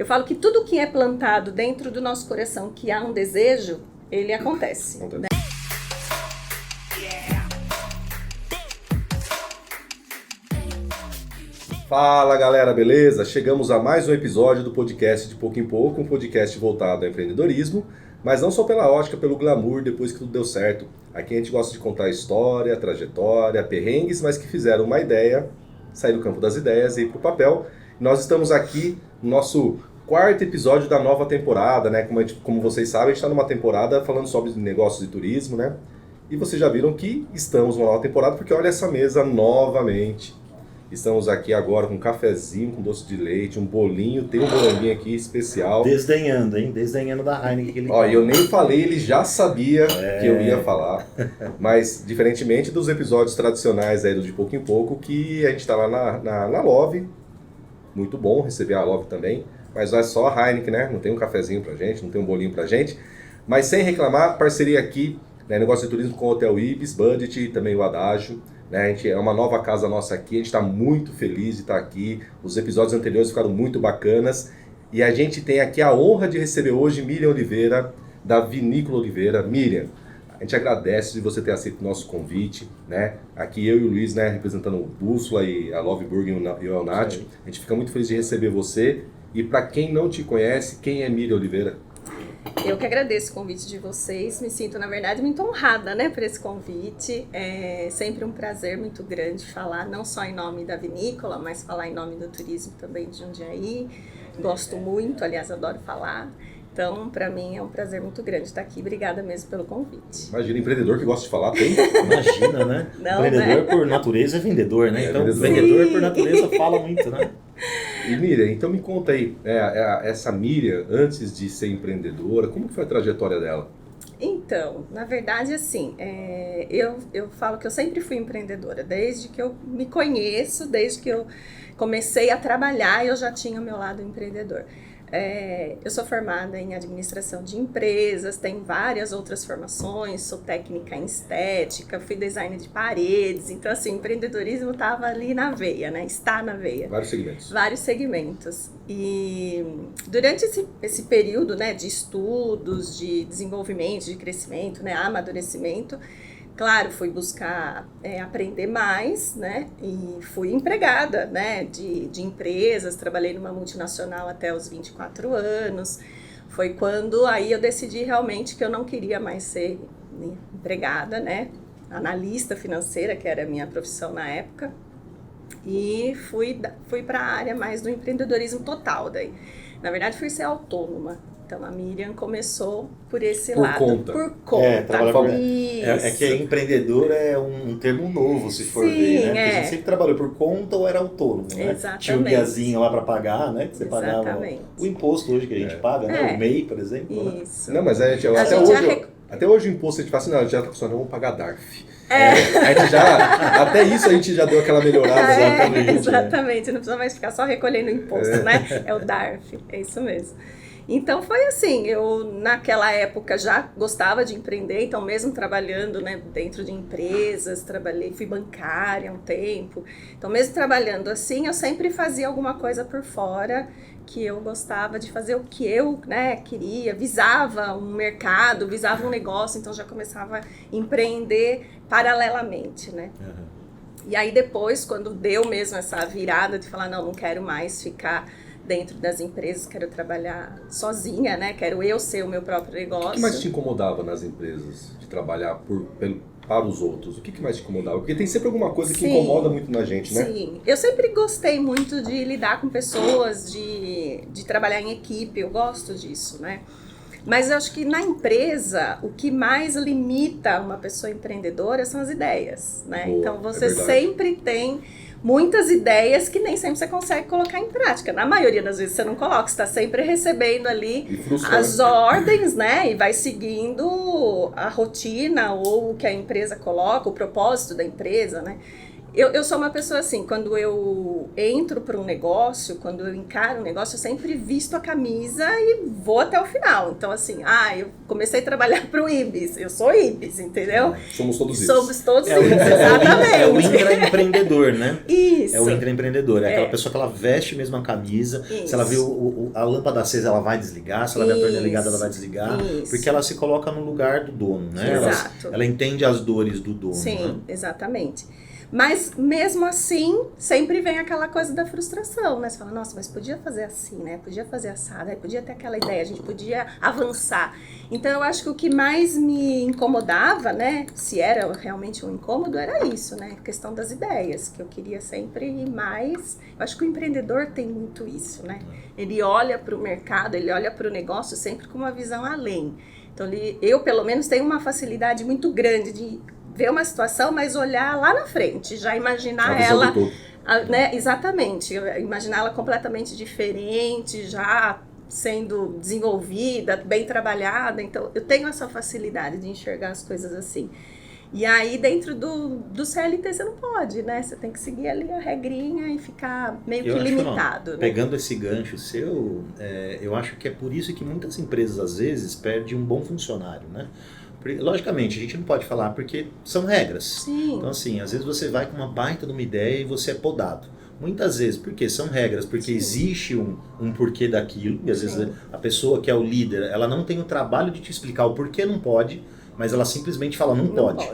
Eu falo que tudo que é plantado dentro do nosso coração, que há um desejo, ele acontece. Né? Fala galera, beleza? Chegamos a mais um episódio do podcast De Pouco em Pouco, um podcast voltado ao empreendedorismo, mas não só pela ótica, pelo glamour depois que tudo deu certo. Aqui a gente gosta de contar a história, a trajetória, perrengues, mas que fizeram uma ideia, sair do campo das ideias e ir pro papel. Nós estamos aqui no nosso quarto episódio da nova temporada, né? Como vocês sabem, a gente está numa temporada falando sobre negócios e turismo, né? E vocês já viram que estamos numa nova temporada, porque olha essa mesa novamente. Estamos aqui agora com um cafezinho, com doce de leite, um bolinho, tem um bolinho aqui especial. Desdenhando, hein? Desdenhando da Heineken que ele Ó, eu nem falei, ele já sabia que eu ia falar. Mas, diferentemente dos episódios tradicionais aí do De Pouco em Pouco, que a gente tá lá na Love. Muito bom receber a Love também. Mas não é só a Heineken, né? Não tem um cafezinho pra gente, não tem um bolinho pra gente. Mas sem reclamar, parceria aqui, né? Negócio de turismo com o Hotel Ibis, Budget e também o Adágio. A gente é uma nova casa nossa aqui, a gente está muito feliz de estar aqui. Os episódios anteriores ficaram muito bacanas. E a gente tem aqui a honra de receber hoje Miriam Oliveira, da Vinícola Oliveira. Miriam, a gente agradece de você ter aceito o nosso convite, né? Aqui eu e o Luiz, né, representando o Bússola e a Love Burger e o Elnat. A gente fica muito feliz de receber você. E para quem não te conhece, quem é Miriam Oliveira? Eu que agradeço o convite de vocês, me sinto, na verdade, muito honrada, né, por esse convite. É sempre um prazer muito grande falar, não só em nome da vinícola, mas falar em nome do turismo também de Jundiaí. Gosto muito, aliás, adoro falar. Então, para mim, é um prazer muito grande estar aqui. Obrigada mesmo pelo convite. Imagina, empreendedor que gosta de falar, tem? Imagina, né? Não, empreendedor né? por natureza é vendedor, né? Então, vendedor. vendedor por natureza fala muito, né? E Miriam, então me conta aí, essa Miriam, antes de ser empreendedora, como que foi a trajetória dela? Então, na verdade, assim, eu falo que eu sempre fui empreendedora, desde que eu me conheço, desde que eu comecei a trabalhar, eu já tinha o meu lado empreendedor. Eu sou formada em administração de empresas, tenho várias outras formações, sou técnica em estética, fui designer de paredes, então assim, o empreendedorismo estava ali na veia, né? Está na veia. Vários segmentos. Vários segmentos. E durante esse período, né, de estudos, de desenvolvimento, de crescimento, né, amadurecimento, claro, fui buscar aprender mais, né, e fui empregada, né, de empresas, trabalhei numa multinacional até os 24 anos, foi quando aí eu decidi realmente que eu não queria mais ser empregada, né, analista financeira, que era a minha profissão na época, e fui para a área mais do empreendedorismo total daí. Na verdade, fui ser autônoma. Então, a Miriam começou por esse lado. Por conta. Que empreendedor é um termo novo, se for ver, né? Porque a gente sempre trabalhou por conta ou era autônomo, né? Exatamente. Tinha um guiazinho lá para pagar, né? Que você Exatamente. pagava o imposto hoje que a gente paga, né? O MEI, por exemplo. Isso. Não, mas até hoje o imposto a gente fala assim, não, a gente já tá funcionando, vamos pagar DARF. A gente até isso a gente já deu aquela melhorada. Exatamente, não precisa mais ficar só recolhendo imposto, né? É o DARF, é isso mesmo. Então foi assim, eu naquela época já gostava de empreender, então mesmo trabalhando, né, dentro de empresas, fui bancária há um tempo, então mesmo trabalhando assim, eu sempre fazia alguma coisa por fora, que eu gostava de fazer o que eu, né, queria, visava um mercado, visava um negócio, então já começava a empreender paralelamente, né. Uhum. E aí depois, quando deu mesmo essa virada de falar, não quero mais ficar dentro das empresas, quero trabalhar sozinha, né? Quero eu ser o meu próprio negócio. O que mais te incomodava nas empresas de trabalhar para os outros? O que mais te incomodava? Porque tem sempre alguma coisa que incomoda muito na gente, né? Sim, eu sempre gostei muito de lidar com pessoas, de trabalhar em equipe, eu gosto disso, né? Mas eu acho que na empresa, o que mais limita uma pessoa empreendedora são as ideias, né? Boa, então você sempre tem muitas ideias que nem sempre você consegue colocar em prática. Na maioria das vezes você não coloca, você está sempre recebendo ali as ordens, né? E vai seguindo a rotina ou o que a empresa coloca, o propósito da empresa, né? Eu sou uma pessoa assim, quando eu entro para um negócio, quando eu encaro um negócio, eu sempre visto a camisa e vou até o final. Então, assim, eu comecei a trabalhar para o Ibis, eu sou Ibis, entendeu? Somos todos Ibis. Somos todos Ibis, exatamente. É o intraempreendedor, né? Isso. É o intraempreendedor, é aquela pessoa que ela veste mesmo a camisa, Isso. se ela vê a lâmpada acesa, ela vai desligar, se ela vê a torneira ligada, ela vai desligar, porque ela se coloca no lugar do dono, né? Exato. Ela entende as dores do dono. Sim, né? exatamente. Mas mesmo assim, sempre vem aquela coisa da frustração, né? Você fala, nossa, mas podia fazer assim, né? Podia fazer assado, podia ter aquela ideia, a gente podia avançar. Então eu acho que o que mais me incomodava, né? Se era realmente um incômodo, era isso, né? A questão das ideias, que eu queria sempre ir mais. Eu acho que o empreendedor tem muito isso, né? Ele olha para o mercado, ele olha para o negócio sempre com uma visão além. Então eu, pelo menos, tenho uma facilidade muito grande de ver uma situação, mas olhar lá na frente, já imaginar ela, né, exatamente, imaginar ela completamente diferente, já sendo desenvolvida, bem trabalhada. Então, eu tenho essa facilidade de enxergar as coisas assim. E aí, dentro do CLT, você não pode, né? Você tem que seguir ali a regrinha e ficar meio que limitado. Né? Pegando esse gancho seu, eu acho que é por isso que muitas empresas, às vezes, perdem um bom funcionário, né? Logicamente, a gente não pode falar porque são regras. Sim. Então, assim, às vezes você vai com uma baita de uma ideia e você é podado. Muitas vezes, porque são regras, porque existe um porquê daquilo, e às vezes a pessoa que é o líder, ela não tem o trabalho de te explicar o porquê não pode, mas ela simplesmente fala não pode.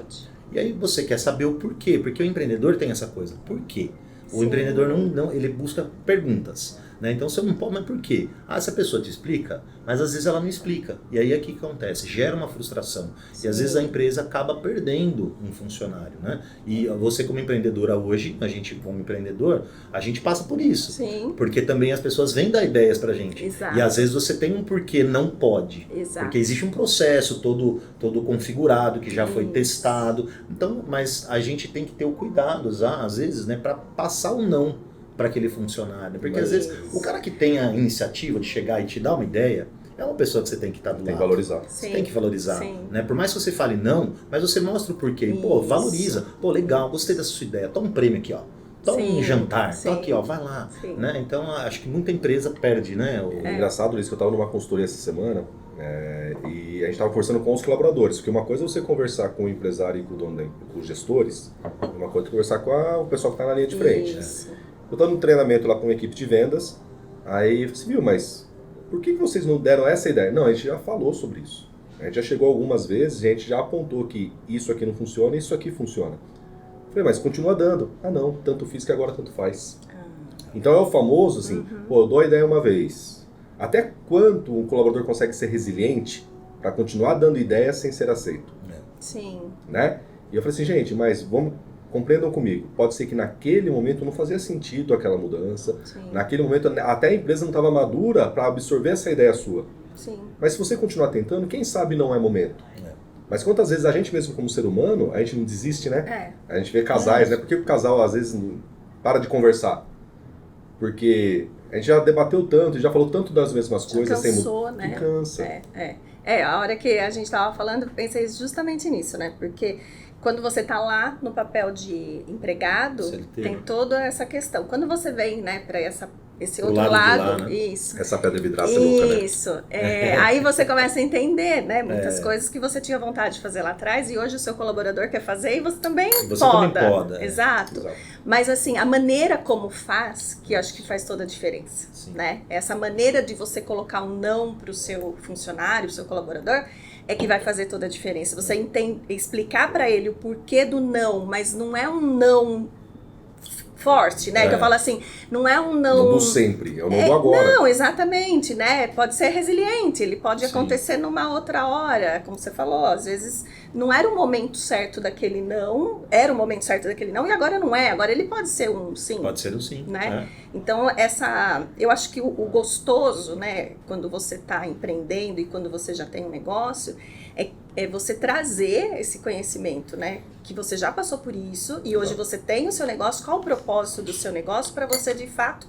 E aí você quer saber o porquê, porque o empreendedor tem essa coisa, por quê? O empreendedor não, ele busca perguntas. Né? Então você não pode, mas por quê? Essa pessoa te explica, mas às vezes ela não explica. E aí o que acontece? Gera uma frustração. Sim. E às vezes a empresa acaba perdendo um funcionário. Né? E você como empreendedora hoje, a gente como empreendedor, a gente passa por isso. Sim. Porque também as pessoas vêm dar ideias pra gente. Exato. E às vezes você tem um porquê não pode. Exato. Porque existe um processo todo configurado, que já foi testado. Então, mas a gente tem que ter o cuidado, às vezes, né, para passar o não para aquele funcionário. Porque às vezes o cara que tem a iniciativa de chegar e te dar uma ideia, é uma pessoa que você tem que estar do lado. Tem que valorizar. Você tem que valorizar. Sim. Né? Por mais que você fale não, mas você mostra o porquê. Isso. Pô, valoriza. Pô, legal, gostei dessa sua ideia. Toma um prêmio aqui, ó. Toma um jantar. Toma aqui, ó, vai lá. Né? Então, acho que muita empresa perde, né? Engraçado, Luiz, que eu estava numa consultoria essa semana e a gente estava conversando com os colaboradores, porque uma coisa é você conversar com o empresário e com o dono, com os gestores, e uma coisa é conversar com o pessoal que está na linha de frente. Isso. Né? Eu estava no treinamento lá com uma equipe de vendas, aí você viu, mas por que vocês não deram essa ideia? Não, a gente já falou sobre isso. A gente já chegou algumas vezes, a gente já apontou que isso aqui não funciona e isso aqui funciona. Eu falei, mas continua dando. Ah não, tanto fiz que agora tanto faz. Então é o famoso assim, pô, eu dou a ideia uma vez. Até quanto um colaborador consegue ser resiliente para continuar dando ideia sem ser aceito? Sim. Né? E eu falei assim, gente, mas compreendam comigo, pode ser que naquele momento não fazia sentido aquela mudança, naquele momento até a empresa não estava madura para absorver essa ideia sua. Sim. Mas se você continuar tentando, quem sabe não é momento. Mas quantas vezes a gente mesmo como ser humano, a gente não desiste, né? A gente vê casais, né? Por que o casal às vezes para de conversar? Porque a gente já debateu tanto, e já falou tanto das mesmas coisas. Cansou, né? Que cansa. A hora que a gente estava falando, eu pensei justamente nisso, né? Porque quando você está lá no papel de empregado, tem toda essa questão. Quando você vem, né, para esse outro lado, né? Isso. Essa pedra vidraça é louca, né? Isso. Aí você começa a entender, né, muitas coisas que você tinha vontade de fazer lá atrás e hoje o seu colaborador quer fazer e você também poda. Exato. Mas assim, a maneira como faz, que eu acho que faz toda a diferença, né? Essa maneira de você colocar um não para o seu funcionário, pro seu colaborador, é que vai fazer toda a diferença. Você explicar para ele o porquê do não, mas não é um não forte, né? Que eu falo assim, não é um não... Não do sempre, é o não do agora. Não, exatamente, né? Pode ser resiliente, ele pode acontecer numa outra hora, como você falou, às vezes não era o momento certo daquele não, era o momento certo daquele não, e agora não é, agora ele pode ser um sim. Pode ser um sim. Né? Então, eu acho que o gostoso, né, quando você está empreendendo e quando você já tem um negócio, é você trazer esse conhecimento, né? Que você já passou por isso e hoje você tem o seu negócio. Qual o propósito do seu negócio para você, de fato,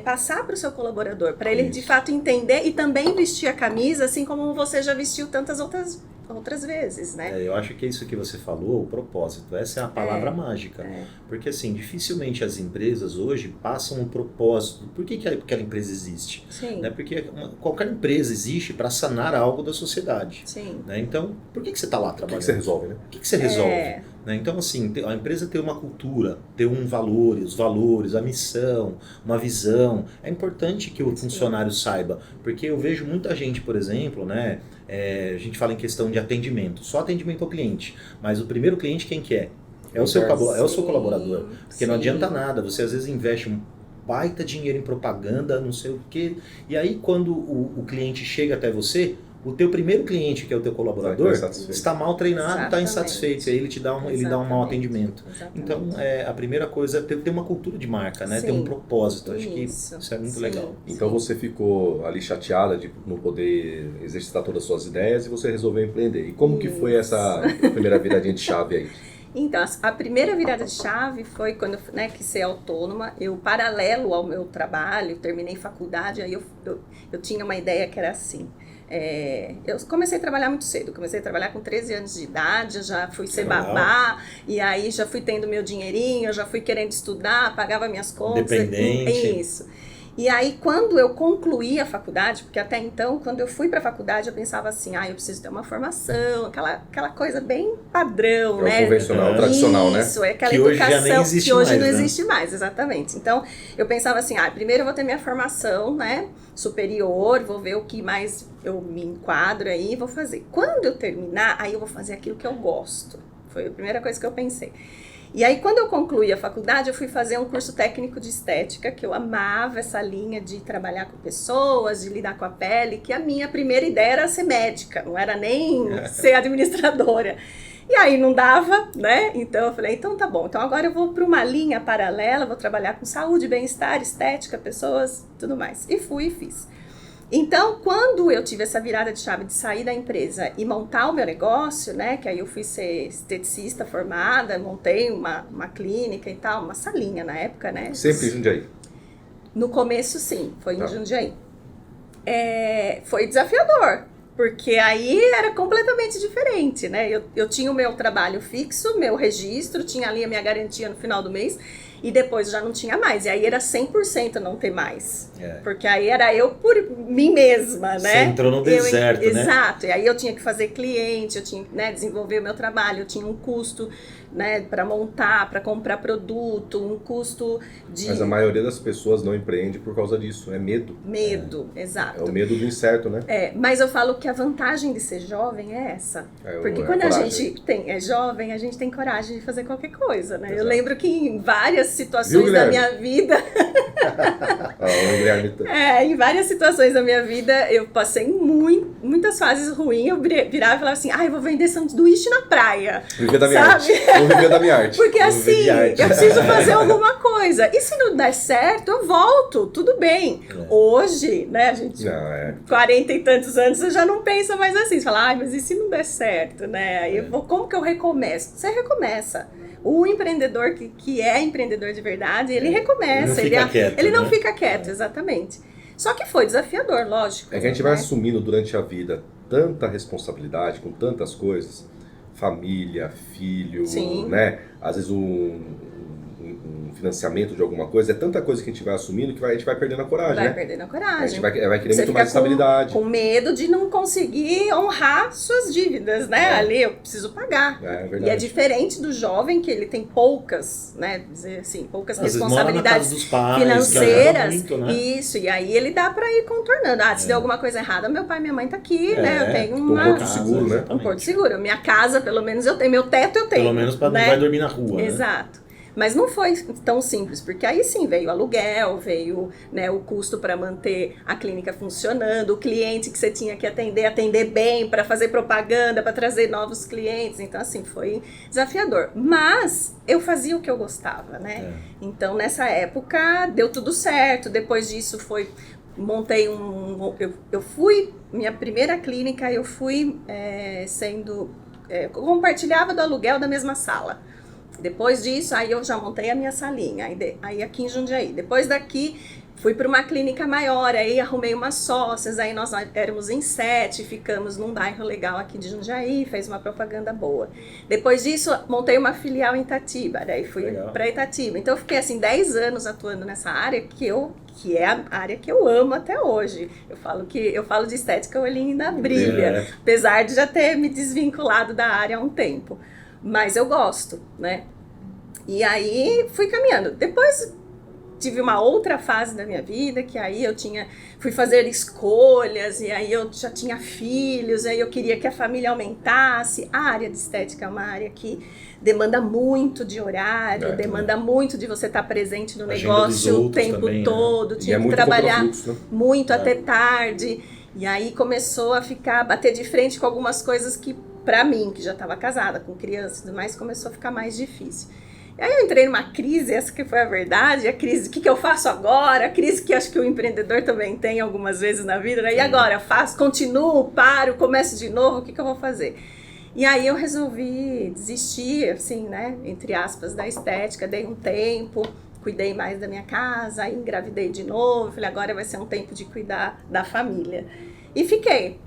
passar para o seu colaborador? Para ele, de fato, entender e também vestir a camisa, assim como você já vestiu tantas outras outras vezes, né? Eu acho que é isso que você falou, o propósito. Essa é a palavra mágica. Porque, assim, dificilmente as empresas hoje passam um propósito. Por que aquela empresa existe? Sim. Né? Porque qualquer empresa existe para sanar algo da sociedade. Sim. Né? Então, por que você está lá trabalhando? O que você resolve, né? O que você resolve? Né? Então, assim, a empresa ter uma cultura, ter os valores, a missão, uma visão. É importante que o funcionário saiba. Porque eu vejo muita gente, por exemplo, né? A gente fala em questão de atendimento, só atendimento ao cliente. Mas o primeiro cliente quem que é? É o seu colaborador. Porque não adianta nada, você às vezes investe um baita dinheiro em propaganda, não sei o quê. E aí quando o cliente chega até você, o teu primeiro cliente, que é o teu colaborador, está mal treinado, está insatisfeito. E aí ele te dá um mau atendimento. Exatamente. Então, a primeira coisa é ter uma cultura de marca, né? Ter um propósito. Acho que isso é muito legal. Então você ficou ali chateada de não poder exercitar todas as suas ideias e você resolveu empreender. E como que foi essa primeira viradinha de chave aí? Então, a primeira virada de chave foi quando eu quis ser autônoma. Eu, paralelo ao meu trabalho, terminei faculdade, aí eu tinha uma ideia que era assim. Eu comecei a trabalhar muito cedo, comecei a trabalhar com 13 anos de idade, já fui ser babá, e aí já fui tendo meu dinheirinho, já fui querendo estudar, pagava minhas contas. Dependente. Isso. E aí, quando eu concluí a faculdade, porque até então, quando eu fui para a faculdade, eu pensava assim, eu preciso ter uma formação, aquela coisa bem padrão, né? Convencional, tradicional, né? Isso, aquela que educação hoje já nem existe que hoje mais, não né? existe mais, exatamente. Então, eu pensava assim, primeiro eu vou ter minha formação, né, superior, vou ver o que mais eu me enquadro aí, vou fazer. Quando eu terminar, aí eu vou fazer aquilo que eu gosto. Foi a primeira coisa que eu pensei. E aí, quando eu concluí a faculdade, eu fui fazer um curso técnico de estética, que eu amava essa linha de trabalhar com pessoas, de lidar com a pele, que a minha primeira ideia era ser médica, não era nem ser administradora. E aí não dava, né? Então eu falei, então tá bom, então agora eu vou para uma linha paralela, vou trabalhar com saúde, bem-estar, estética, pessoas, tudo mais. E fui e fiz. Então, quando eu tive essa virada de chave de sair da empresa e montar o meu negócio, né, que aí eu fui ser esteticista formada, montei uma clínica e tal, uma salinha na época, né? Sempre em Jundiaí? No começo, sim, foi em Jundiaí. Foi desafiador, porque aí era completamente diferente, né? Eu tinha o meu trabalho fixo, meu registro, tinha ali a minha garantia no final do mês, e depois já não tinha mais. E aí era 100% não ter mais. Porque aí era eu por mim mesma, né? Você entrou no deserto, né? Exato. E aí eu tinha que fazer cliente, eu tinha que desenvolver o meu trabalho, eu tinha um custo, né, para montar, para comprar produto, um custo de... Mas a maioria das pessoas não empreende por causa disso, é medo. Medo, exato. É o medo do incerto, né? Mas eu falo que a vantagem de ser jovem é essa. Porque quando a gente é jovem, a gente tem coragem de fazer qualquer coisa, né? Exato. Eu lembro que em várias situações da minha vida... em várias situações da minha vida, eu passei muitas fases ruins, eu virava e falava assim, eu vou vender sanduíche na praia. Viver da minha arte. Vou viver da minha arte. Porque assim, eu preciso fazer alguma coisa. E se não der certo, eu volto, tudo bem. Hoje, né, a gente, 40 e tantos anos, você já não pensa mais assim. Você fala, mas e se não der certo, né? Aí como que eu recomeço? Você recomeça. O empreendedor que é empreendedor de verdade, ele recomeça. Ele não fica quieto, exatamente. Só que foi desafiador, lógico. É que a gente vai assumindo durante a vida tanta responsabilidade com tantas coisas. Família, filho, né? Às vezes um financiamento de alguma coisa, é tanta coisa que a gente vai assumindo que a gente vai perdendo a coragem, Vai perdendo a coragem. A gente vai querer muito mais estabilidade. Com medo de não conseguir honrar suas dívidas, né? Ali eu preciso pagar. Verdade. E é diferente do jovem que ele tem poucas, né? Dizer assim, poucas responsabilidades dos pais, financeiras. Muito, né? Isso, e aí ele dá pra ir contornando. Se der alguma coisa errada, meu pai e minha mãe tá aqui, né? Eu tenho um porto seguro, né? Um porto seguro. Minha casa, pelo menos eu tenho. Meu teto eu tenho. Pelo menos pra não vai dormir na rua. Exato. Né? Mas não foi tão simples, porque aí sim veio o aluguel, veio, né, o custo para manter a clínica funcionando, o cliente que você tinha que atender bem, para fazer propaganda, para trazer novos clientes. Então, assim, foi desafiador. Mas eu fazia o que eu gostava, né? Então, nessa época, deu tudo certo. Depois disso, montei eu fui, minha primeira clínica, eu fui compartilhava do aluguel da mesma sala. Depois disso, aí eu já montei a minha salinha, aí aqui em Jundiaí. Depois daqui, Fui para uma clínica maior, aí arrumei umas sócias, aí nós éramos em 7, ficamos num bairro legal aqui de Jundiaí, fez uma propaganda boa. Depois disso, montei uma filial em Itatiba, daí fui para Itatiba. Então eu fiquei assim 10 anos atuando nessa área que é a área que eu amo até hoje. Eu falo de estética, o olhinho ainda brilha, apesar de já ter me desvinculado da área há um tempo. Mas eu gosto, né? E aí fui caminhando. Depois tive uma outra fase da minha vida, que aí fui fazer escolhas, e aí eu já tinha filhos, aí eu queria que a família aumentasse. A área de estética é uma área que demanda muito de horário, demanda muito de você estar presente no negócio o tempo também, todo, tinha que trabalhar muito até tarde, e aí começou a bater de frente com algumas coisas que, pra mim, que já estava casada, com crianças e tudo mais, começou a ficar mais difícil. E aí eu entrei numa crise, essa que foi a verdade, a crise, o que eu faço agora? A crise que acho que o empreendedor também tem algumas vezes na vida, né? E agora? Continuo, paro, começo de novo, o que eu vou fazer? E aí eu resolvi desistir, assim, né, entre aspas, da estética, dei um tempo, cuidei mais da minha casa, aí engravidei de novo, falei, agora vai ser um tempo de cuidar da família. E fiquei.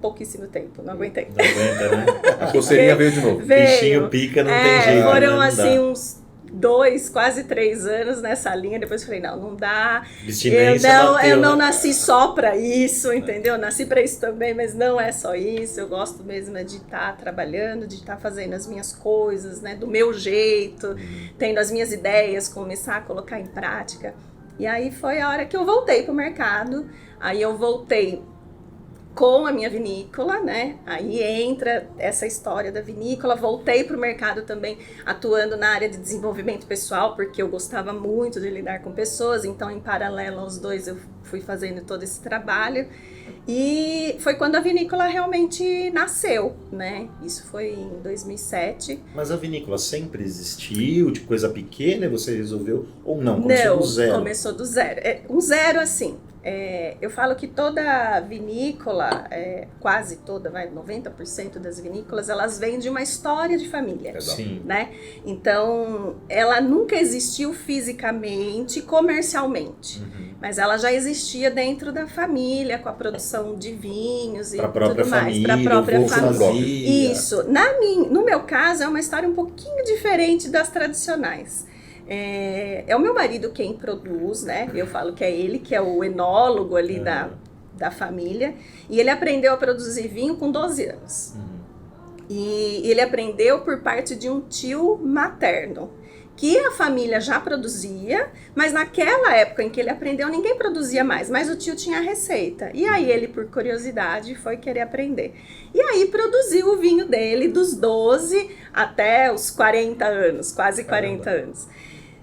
Pouquíssimo tempo, não aguentei. Não aguenta, né? A coceirinha veio de novo. Bichinho pica, não tem jeito. Foram né? assim uns 2, quase 3 anos nessa linha, depois eu falei, não dá. Eu não nasci só para isso, entendeu? Nasci para isso também, mas não é só isso. Eu gosto mesmo de estar trabalhando, de estar fazendo as minhas coisas, né, do meu jeito, tendo as minhas ideias, começar a colocar em prática. E aí foi a hora que eu voltei pro mercado, aí eu voltei com a minha vinícola, né? Aí entra essa história da vinícola. Voltei para o mercado também atuando na área de desenvolvimento pessoal, porque eu gostava muito de lidar com pessoas, então em paralelo aos dois eu fui fazendo todo esse trabalho. E foi quando a vinícola realmente nasceu, né? Isso foi em 2007. Mas a vinícola sempre existiu, de coisa pequena, e você resolveu, ou não? Começou do zero? Não, começou do zero. Um zero assim. Eu falo que toda vinícola, quase toda, 90% das vinícolas, elas vêm de uma história de família, Sim. né? Então, ela nunca existiu fisicamente, comercialmente, mas ela já existia dentro da família, com a produção de vinhos e tudo mais, para a própria família. Isso. No meu caso, é uma história um pouquinho diferente das tradicionais. É o meu marido quem produz, né? Eu falo que é ele, que é o enólogo ali da família. E ele aprendeu a produzir vinho com 12 anos. E ele aprendeu por parte de um tio materno, que a família já produzia, mas naquela época em que ele aprendeu, ninguém produzia mais, mas o tio tinha a receita. E aí ele, por curiosidade, foi querer aprender. E aí produziu o vinho dele dos 12 até os 40 anos, quase 40 anos.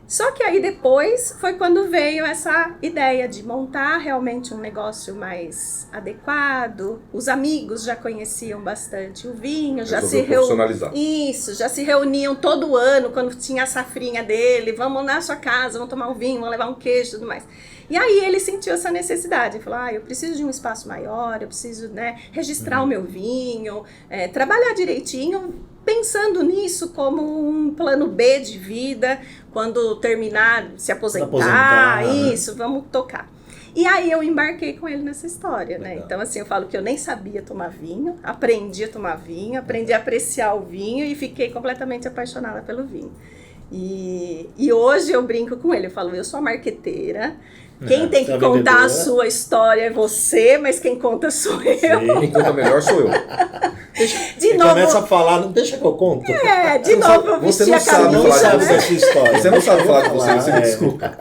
Só que aí depois foi quando veio essa ideia de montar realmente um negócio mais adequado. Os amigos já conheciam bastante o vinho, já se reuniam todo ano quando tinha a safrinha dele, vamos na sua casa, vamos tomar um vinho, vamos levar um queijo e tudo mais. E aí ele sentiu essa necessidade, falou, eu preciso de um espaço maior, eu preciso, né, registrar o meu vinho, trabalhar direitinho, pensando nisso como um plano B de vida, quando terminar, se aposentar, isso, vamos tocar. E aí eu embarquei com ele nessa história, né? Então assim, eu falo que eu nem sabia tomar vinho, aprendi a tomar vinho, aprendi a apreciar o vinho e fiquei completamente apaixonada pelo vinho. E hoje eu brinco com ele, eu falo, eu sou a marqueteira, quem tem que contar a sua história é você, mas quem conta sou eu. Sim, quem conta melhor sou eu. De novo, começa a falar, não deixa que eu conto. De novo eu vesti a camisa. Você não sabe dessa história. Você não sabe falar de você me desculpa.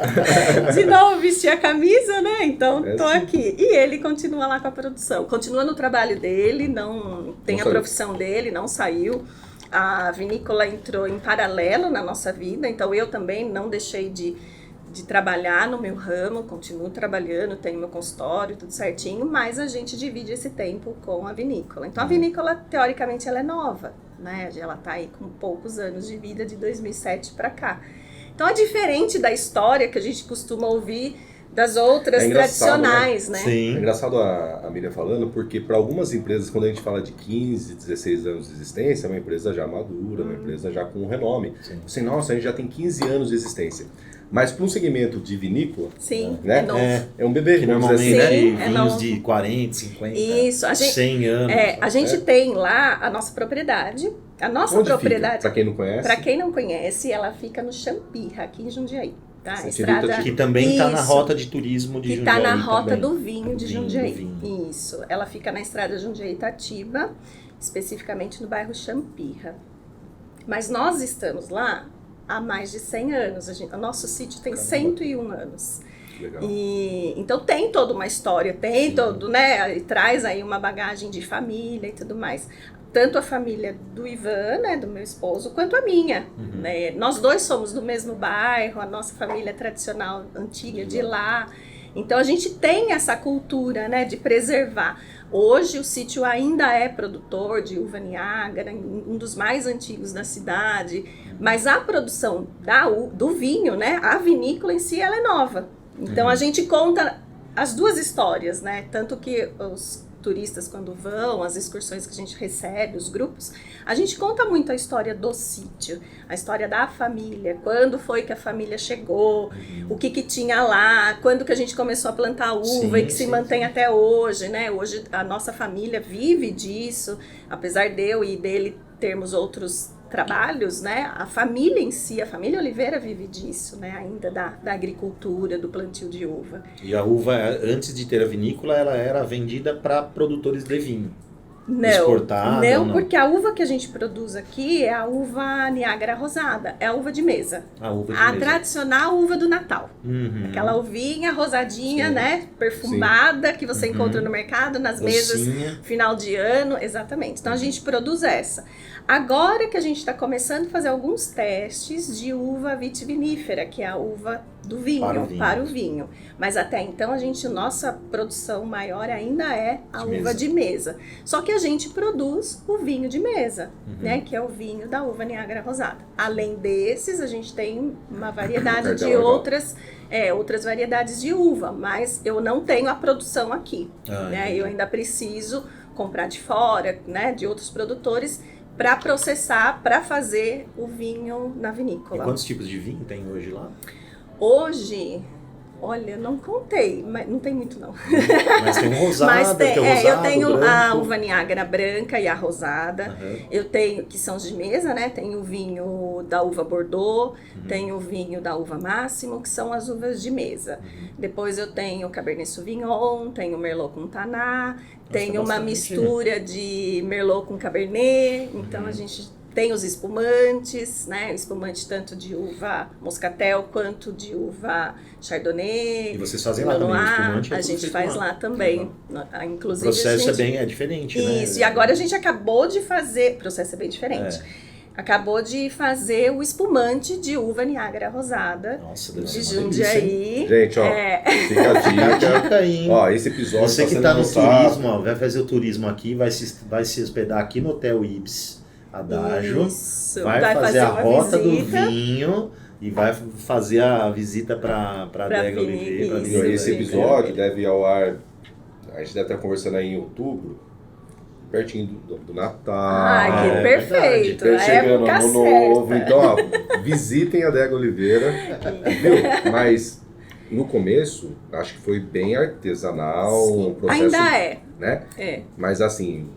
De novo vesti a camisa, né? Então tô aqui. E ele continua lá com a produção. Continua no trabalho dele, não tem a profissão dele, não saiu. A vinícola entrou em paralelo na nossa vida, então eu também não deixei de trabalhar no meu ramo, continuo trabalhando, tenho meu consultório, tudo certinho, mas a gente divide esse tempo com a vinícola. Então a vinícola, teoricamente, ela é nova, né? Ela está aí com poucos anos de vida, de 2007 para cá. Então é diferente da história que a gente costuma ouvir das outras tradicionais, né? Sim. É engraçado a Miriam falando, porque para algumas empresas, quando a gente fala de 15, 16 anos de existência, é uma empresa já madura, uma empresa já com renome. Assim, nossa, a gente já tem 15 anos de existência. Mas para um segmento de vinícola, Sim, né? é novo. É um bebê, Que vamos normalmente dizer assim, Sim, né? é vinhos novo. de 40, 50, Isso, a gente, 100 anos. a gente tem lá a nossa propriedade. A nossa Onde propriedade, Para quem não conhece. para quem não conhece, ela fica no Champirra, aqui em Jundiaí. Tá? A Você estrada... acredita Que também está na Isso. rota de turismo de Que Jundiaí. está na rota também. do vinho de Do vinho, Jundiaí. do vinho. Isso. Ela fica na estrada Jundiaí-Itatiba, especificamente no bairro Champirra. Mas nós estamos lá há mais de 100 anos. O nosso sítio tem 101 anos. Legal. Então tem toda uma história, tem todo, né? E traz aí uma bagagem de família e tudo mais. Tanto a família do Ivan, né, do meu esposo, quanto a minha. Né? Nós dois somos do mesmo bairro, a nossa família tradicional antiga de lá. Então a gente tem essa cultura, né, de preservar. Hoje o sítio ainda é produtor de uva Niágara, um dos mais antigos da cidade, mas a produção do vinho, né, a vinícola em si, ela é nova. Então a gente conta as duas histórias, né, tanto que os turistas quando vão, as excursões que a gente recebe, os grupos, a gente conta muito a história do sítio, a história da família, quando foi que a família chegou, o que tinha lá, quando que a gente começou a plantar uva e que se mantém até hoje, né? Hoje a nossa família vive disso, apesar de eu e dele termos outros trabalhos, né? A família em si, a família Oliveira vive disso, né? Ainda da agricultura, do plantio de uva. E a uva, antes de ter a vinícola, ela era vendida para produtores de vinho. Não, Exportada, não, porque a uva que a gente produz aqui é a uva Niágara Rosada, é a uva de mesa. A uva de A mesa. tradicional uva do Natal. Uhum. Aquela uvinha rosadinha, Sim. né? Perfumada, que você encontra no mercado, nas mesas, Docinha. final de ano, exatamente. Então a gente produz essa. Agora que a gente está começando a fazer alguns testes de uva vitivinífera, que é a uva do vinho, para o vinho. Mas até então nossa produção maior ainda é a uva de mesa. Só que a gente produz o vinho de mesa, né? Que é o vinho da uva Niágara Rosada. Além desses, a gente tem uma variedade de outras variedades de uva, mas eu não tenho a produção aqui, né? Eu ainda preciso comprar de fora, né? De outros produtores, para processar, para fazer o vinho na vinícola. E quantos tipos de vinho tem hoje lá? Hoje, olha, não contei, mas não tem muito não. Mas tem um rosado, Mas tem, rosado, eu tenho branco. a uva Niágara branca e a rosada. Uhum. Eu tenho, que são de mesa, né? Tem o vinho da uva Bordeaux, tem o vinho da uva Máximo, que são as uvas de mesa. Depois eu tenho o Cabernet Sauvignon, tenho o Merlot com Taná, tenho uma mistura de Merlot com Cabernet. Então a gente tem os espumantes, né? Espumante tanto de uva moscatel quanto de uva chardonnay. E vocês fazem lá também o espumante? A gente faz lá também. Inclusive, o processo a gente... é diferente, né? Isso, e agora a gente acabou de fazer... O processo é bem diferente. Acabou de fazer o espumante de uva Niágara Rosada. Nossa, deve de ser uma delícia, Jundiaí. Gente, ó, fica a dica. aí, hein? Ó, esse episódio Você que sendo tá no lançado. turismo, ó, vai fazer o turismo aqui, vai se hospedar aqui no Hotel Ibis Adágio, Isso. vai fazer a uma rota visita. do vinho e vai fazer a visita para Adega Oliveira. pra isso. Vinho Esse Oliveira. episódio deve ir ao ar. A gente deve estar conversando aí em outubro, pertinho do Natal. Ai, que perfeito. Tá A chegando época ano novo. certa. Então, ó, visitem a Adega Oliveira. Viu? Mas no começo, acho que foi bem artesanal, um processo. Ainda é. Né? É. Mas assim,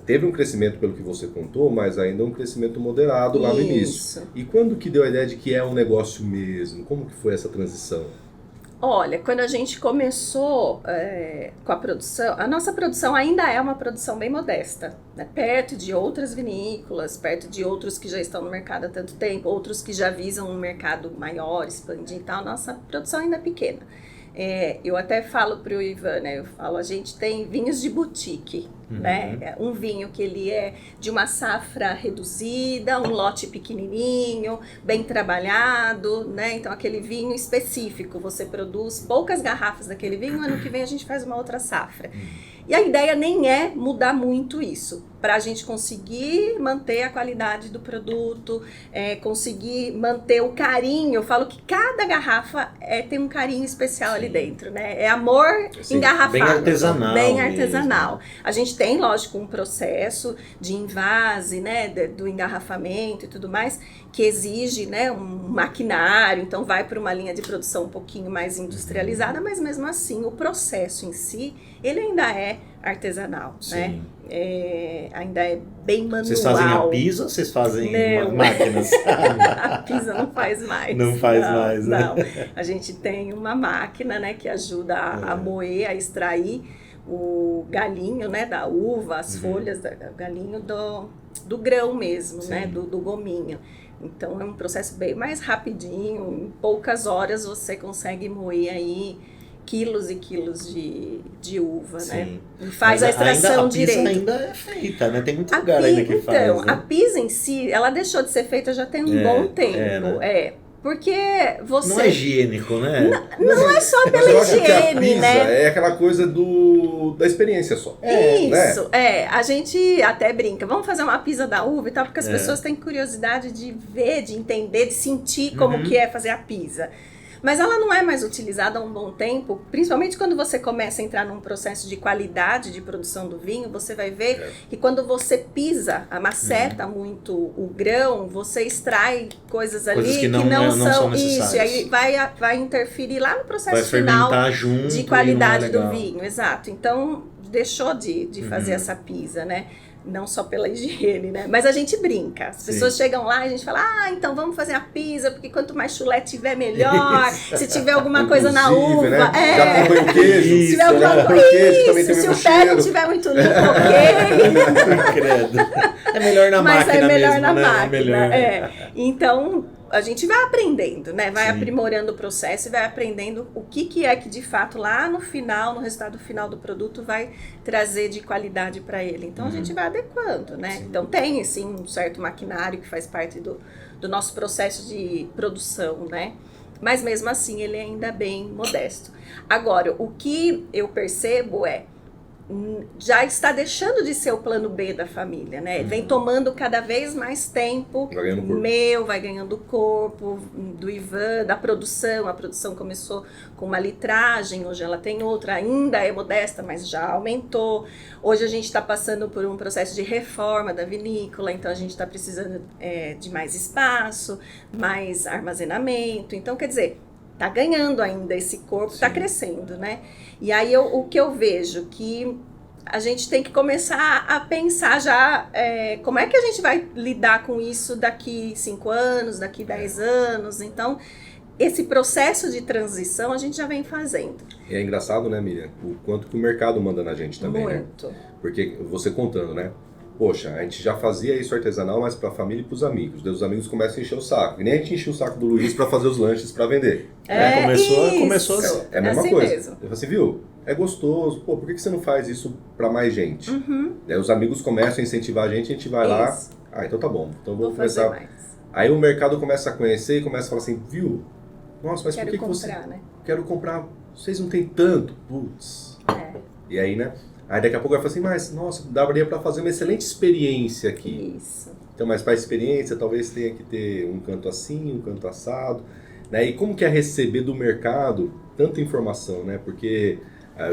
teve um crescimento pelo que você contou, mas ainda um crescimento moderado lá no início. Isso. E quando que deu a ideia de que é um negócio mesmo? Como que foi essa transição? Olha, quando a gente começou com a produção, a nossa produção ainda é uma produção bem modesta, né? Perto de outras vinícolas, perto de outros que já estão no mercado há tanto tempo, outros que já visam um mercado maior, expandir e tal, nossa produção ainda é pequena. Eu até falo para o Ivan, né? Eu falo, a gente tem vinhos de boutique, né? Um vinho que ele é de uma safra reduzida, um lote pequenininho, bem trabalhado, né? Então aquele vinho específico, você produz poucas garrafas daquele vinho, ano que vem a gente faz uma outra safra. E a ideia nem é mudar muito isso. para a gente conseguir manter a qualidade do produto, conseguir manter o carinho. Eu falo que cada garrafa tem um carinho especial ali dentro, né? É amor engarrafado. Bem artesanal. Bem artesanal. A gente tem, lógico, um processo de invase, né? Do engarrafamento e tudo mais, que exige, né, um maquinário, então vai para uma linha de produção um pouquinho mais industrializada, mas mesmo assim o processo em si, ele ainda é artesanal, né? Ainda é bem manual. Vocês fazem a pisa ou vocês fazem máquinas? A pisa não faz mais. Não faz mais, né? Não. A gente tem uma máquina, né, que ajuda a moer, a extrair o galinho, né, da uva, as folhas do galinho do grão mesmo, né, do gominho. Então é um processo bem mais rapidinho, em poucas horas você consegue moer aí quilos e quilos de uva, né? E faz a extração direito. A pisa ainda é feita, né? Tem muito lugar ainda que faz. Então, né? A pisa em si, ela deixou de ser feita já tem um bom tempo. Né? Porque você... Não é higiênico, né? Não é só pela higiene, a pisa, né? É aquela coisa da experiência só. Isso, né? A gente até brinca, vamos fazer uma pisa da uva e tal, porque as pessoas têm curiosidade de ver, de entender, de sentir como que é fazer a pisa. Mas ela não é mais utilizada há um bom tempo, principalmente quando você começa a entrar num processo de qualidade de produção do vinho, você vai ver que quando você pisa, amaceta muito o grão, você extrai coisas ali que não são necessárias. Isso, e aí vai interferir lá no processo final de qualidade do vinho, exato. Então, deixou de fazer essa pisa, né? Não só pela higiene, né? Mas a gente brinca. As pessoas chegam lá e a gente fala, então vamos fazer a pisa, porque quanto mais chulé tiver, melhor. Se tiver alguma coisa na uva. Né? Já comprei o queijo. Se tiver alguma coisa, se o pé não tiver muito limpo, ok. É melhor na máquina mesmo, Mas é melhor na né? máquina. Então, a gente vai aprendendo, né? Vai aprimorando o processo e vai aprendendo o que é que de fato lá no final, no resultado final do produto vai trazer de qualidade para ele. Então a gente vai adequando, né? Então tem sim um certo maquinário que faz parte do nosso processo de produção, né? Mas mesmo assim ele ainda é bem modesto. Agora, o que eu percebo já está deixando de ser o plano B da família, né? Vem tomando cada vez mais tempo vai ganhando corpo, do Ivan, da produção. A produção começou com uma litragem, hoje ela tem outra, ainda é modesta, mas já aumentou. Hoje a gente está passando por um processo de reforma da vinícola, então a gente está precisando de mais espaço, mais armazenamento. Então, quer dizer, tá ganhando ainda esse corpo, tá crescendo, né? E aí o que eu vejo que a gente tem que começar a pensar já como é que a gente vai lidar com isso daqui 5 anos, daqui 10 anos. Então, esse processo de transição a gente já vem fazendo. E é engraçado, né, Miriam? O quanto que o mercado manda na gente também, Muito. Né? Porque você contando, né? Poxa, a gente já fazia isso artesanal, mas para a família e para os amigos. Daí os amigos começam a encher o saco. E nem a gente enche o saco do Luiz para fazer os lanches para vender. Começou assim. É a mesma assim coisa. Mesmo. Eu falei assim, viu? É gostoso. Pô, por que você não faz isso para mais gente? Daí os amigos começam a incentivar a gente vai lá. Então tá bom. Então vou começar. Fazer mais. Aí o mercado começa a conhecer e começa a falar assim, viu? Nossa, mas por que você... né? Quero comprar. Vocês não têm tanto. Putz. E aí, né? Aí daqui a pouco vai falar assim, mas nossa, daria para fazer uma excelente experiência aqui. Isso. Então, mas para experiência talvez tenha que ter um canto assim, um canto assado. Né? E como que é receber do mercado tanta informação, né? Porque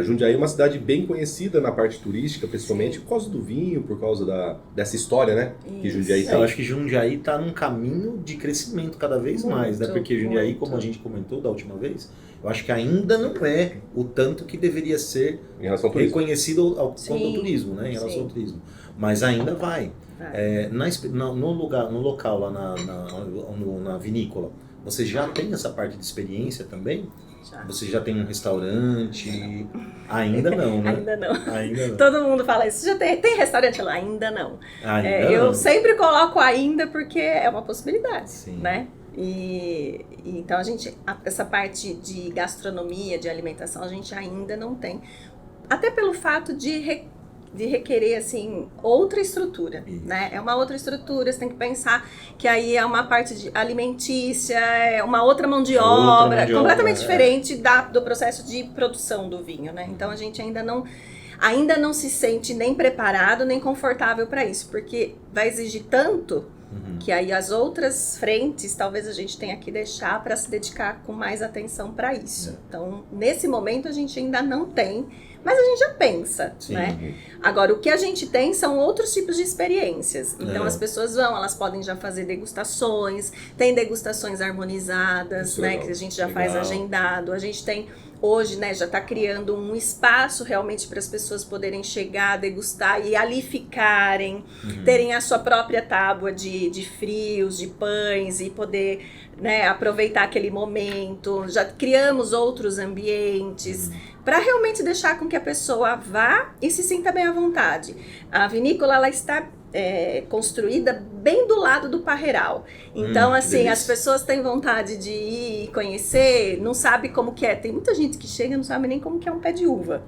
Jundiaí é uma cidade bem conhecida na parte turística, principalmente por causa do vinho, por causa dessa história, né? Isso. Que Jundiaí tem. Eu acho que Jundiaí está num caminho de crescimento cada vez mais, né? Porque Jundiaí, como a gente comentou da última vez, eu acho que ainda não é o tanto que deveria ser reconhecido quanto ao turismo, né? Em relação ao turismo. Mas ainda vai. No local lá na vinícola, você já tem essa parte de experiência também? Você já tem um restaurante? Ainda não, né? Ainda não. Todo mundo fala isso. Já tem restaurante lá? Ainda não. Eu sempre coloco ainda porque é uma possibilidade, né? E então essa parte de gastronomia, de alimentação, a gente ainda não tem. Até pelo fato de requerer, assim, outra estrutura, né? É uma outra estrutura, você tem que pensar que aí é uma parte de alimentícia, é uma outra mão de obra, completamente diferente do processo de produção do vinho, né? Então a gente ainda não... ainda não se sente nem preparado, nem confortável para isso, porque vai exigir tanto que aí as outras frentes talvez a gente tenha que deixar para se dedicar com mais atenção para isso. Então, nesse momento a gente ainda não tem, mas a gente já pensa, né? Agora, o que a gente tem são outros tipos de experiências. Então, as pessoas elas podem já fazer degustações, tem degustações harmonizadas, isso, né? Que a gente já faz agendado. A gente tem, hoje, né, já está criando um espaço realmente para as pessoas poderem chegar, degustar e ali ficarem, terem a sua própria tábua de frios, de pães e poder, né, aproveitar aquele momento. Já criamos outros ambientes para realmente deixar com que a pessoa vá e se sinta bem à vontade. A vinícola, ela está construída bem do lado do Parreiral. Então, assim, as pessoas têm vontade de ir e conhecer, não sabe como que é. Tem muita gente que chega e não sabe nem como que é um pé de uva.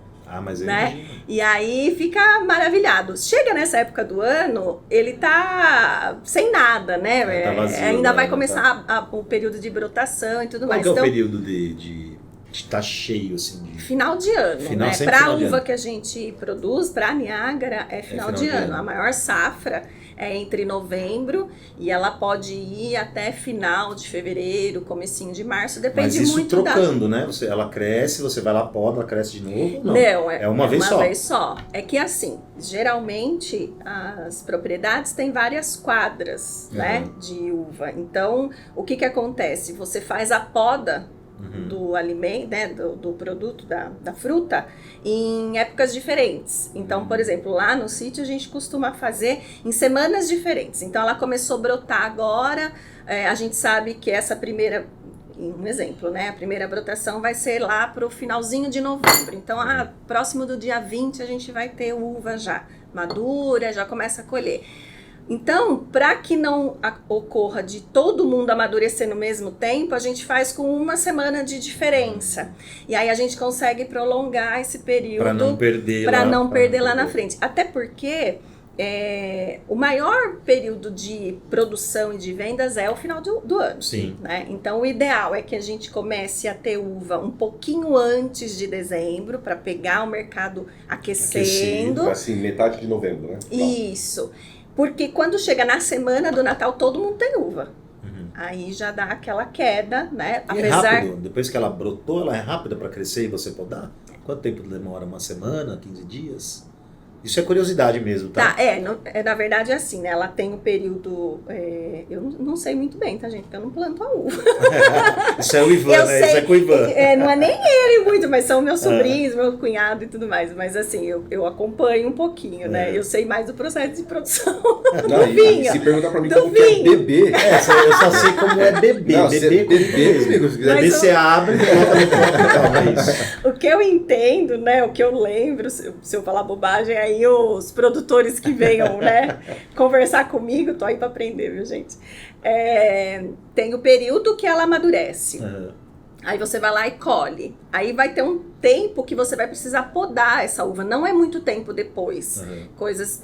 Mas né? E aí fica maravilhado. Chega nessa época do ano, ele tá sem nada, né? Tá vazio, ainda vai começar o período de brotação e tudo mais. Qual que é o período de tá cheio, assim? Final de ano, né? Para a uva que a gente produz, para a Niágara, é final de ano. A maior safra é entre novembro e ela pode ir até final de fevereiro, comecinho de março, depende muito. Mas isso muito trocando, né? Ela cresce, você vai lá, poda, ela cresce de novo? Não, é uma vez só. Uma vez só. É que assim, geralmente as propriedades têm várias quadras, né, de uva. Então, o que acontece? Você faz a poda do alimento, né, do produto, da fruta, em épocas diferentes. Então, por exemplo, lá no sítio a gente costuma fazer em semanas diferentes. Então, ela começou a brotar agora, a gente sabe que essa primeira, um exemplo, né, a primeira brotação vai ser lá para o finalzinho de novembro. Então, próximo do dia 20 a gente vai ter uva já madura, já começa a colher. Então, para que não ocorra de todo mundo amadurecer no mesmo tempo, a gente faz com uma semana de diferença. E aí a gente consegue prolongar esse período para não perder lá na frente. Até porque o maior período de produção e de vendas é o final do ano. Sim. Né? Então, o ideal é que a gente comece a ter uva um pouquinho antes de dezembro, para pegar o mercado aquecendo. Assim, metade de novembro, né? Isso. Porque quando chega na semana do Natal, todo mundo tem uva. Aí já dá aquela queda, né? E é rápido? Depois que ela brotou, ela é rápida para crescer e você podar? Quanto tempo demora? Uma semana? 15 dias? Isso é curiosidade mesmo, tá? Na verdade é assim, né? Ela tem um período... eu não sei muito bem, tá, gente? Porque eu não planto a uva. Isso é o Ivan, né? Isso é com o Ivan. Não é nem ele muito, mas são meus sobrinhos, meu cunhado e tudo mais. Mas assim, eu acompanho um pouquinho, né? Eu sei mais do processo de produção do vinho. Se perguntar pra mim como que é beber... eu só sei como é beber. Não, beber você abre e coloca no copo. É isso. O que eu entendo, né? O que eu lembro, se eu falar bobagem, aí os produtores que venham, né, conversar comigo, tô aí para aprender, viu, gente? Tem o período que ela amadurece. Aí você vai lá e colhe. Aí vai ter um tempo que você vai precisar podar essa uva. Não é muito tempo depois. Coisas...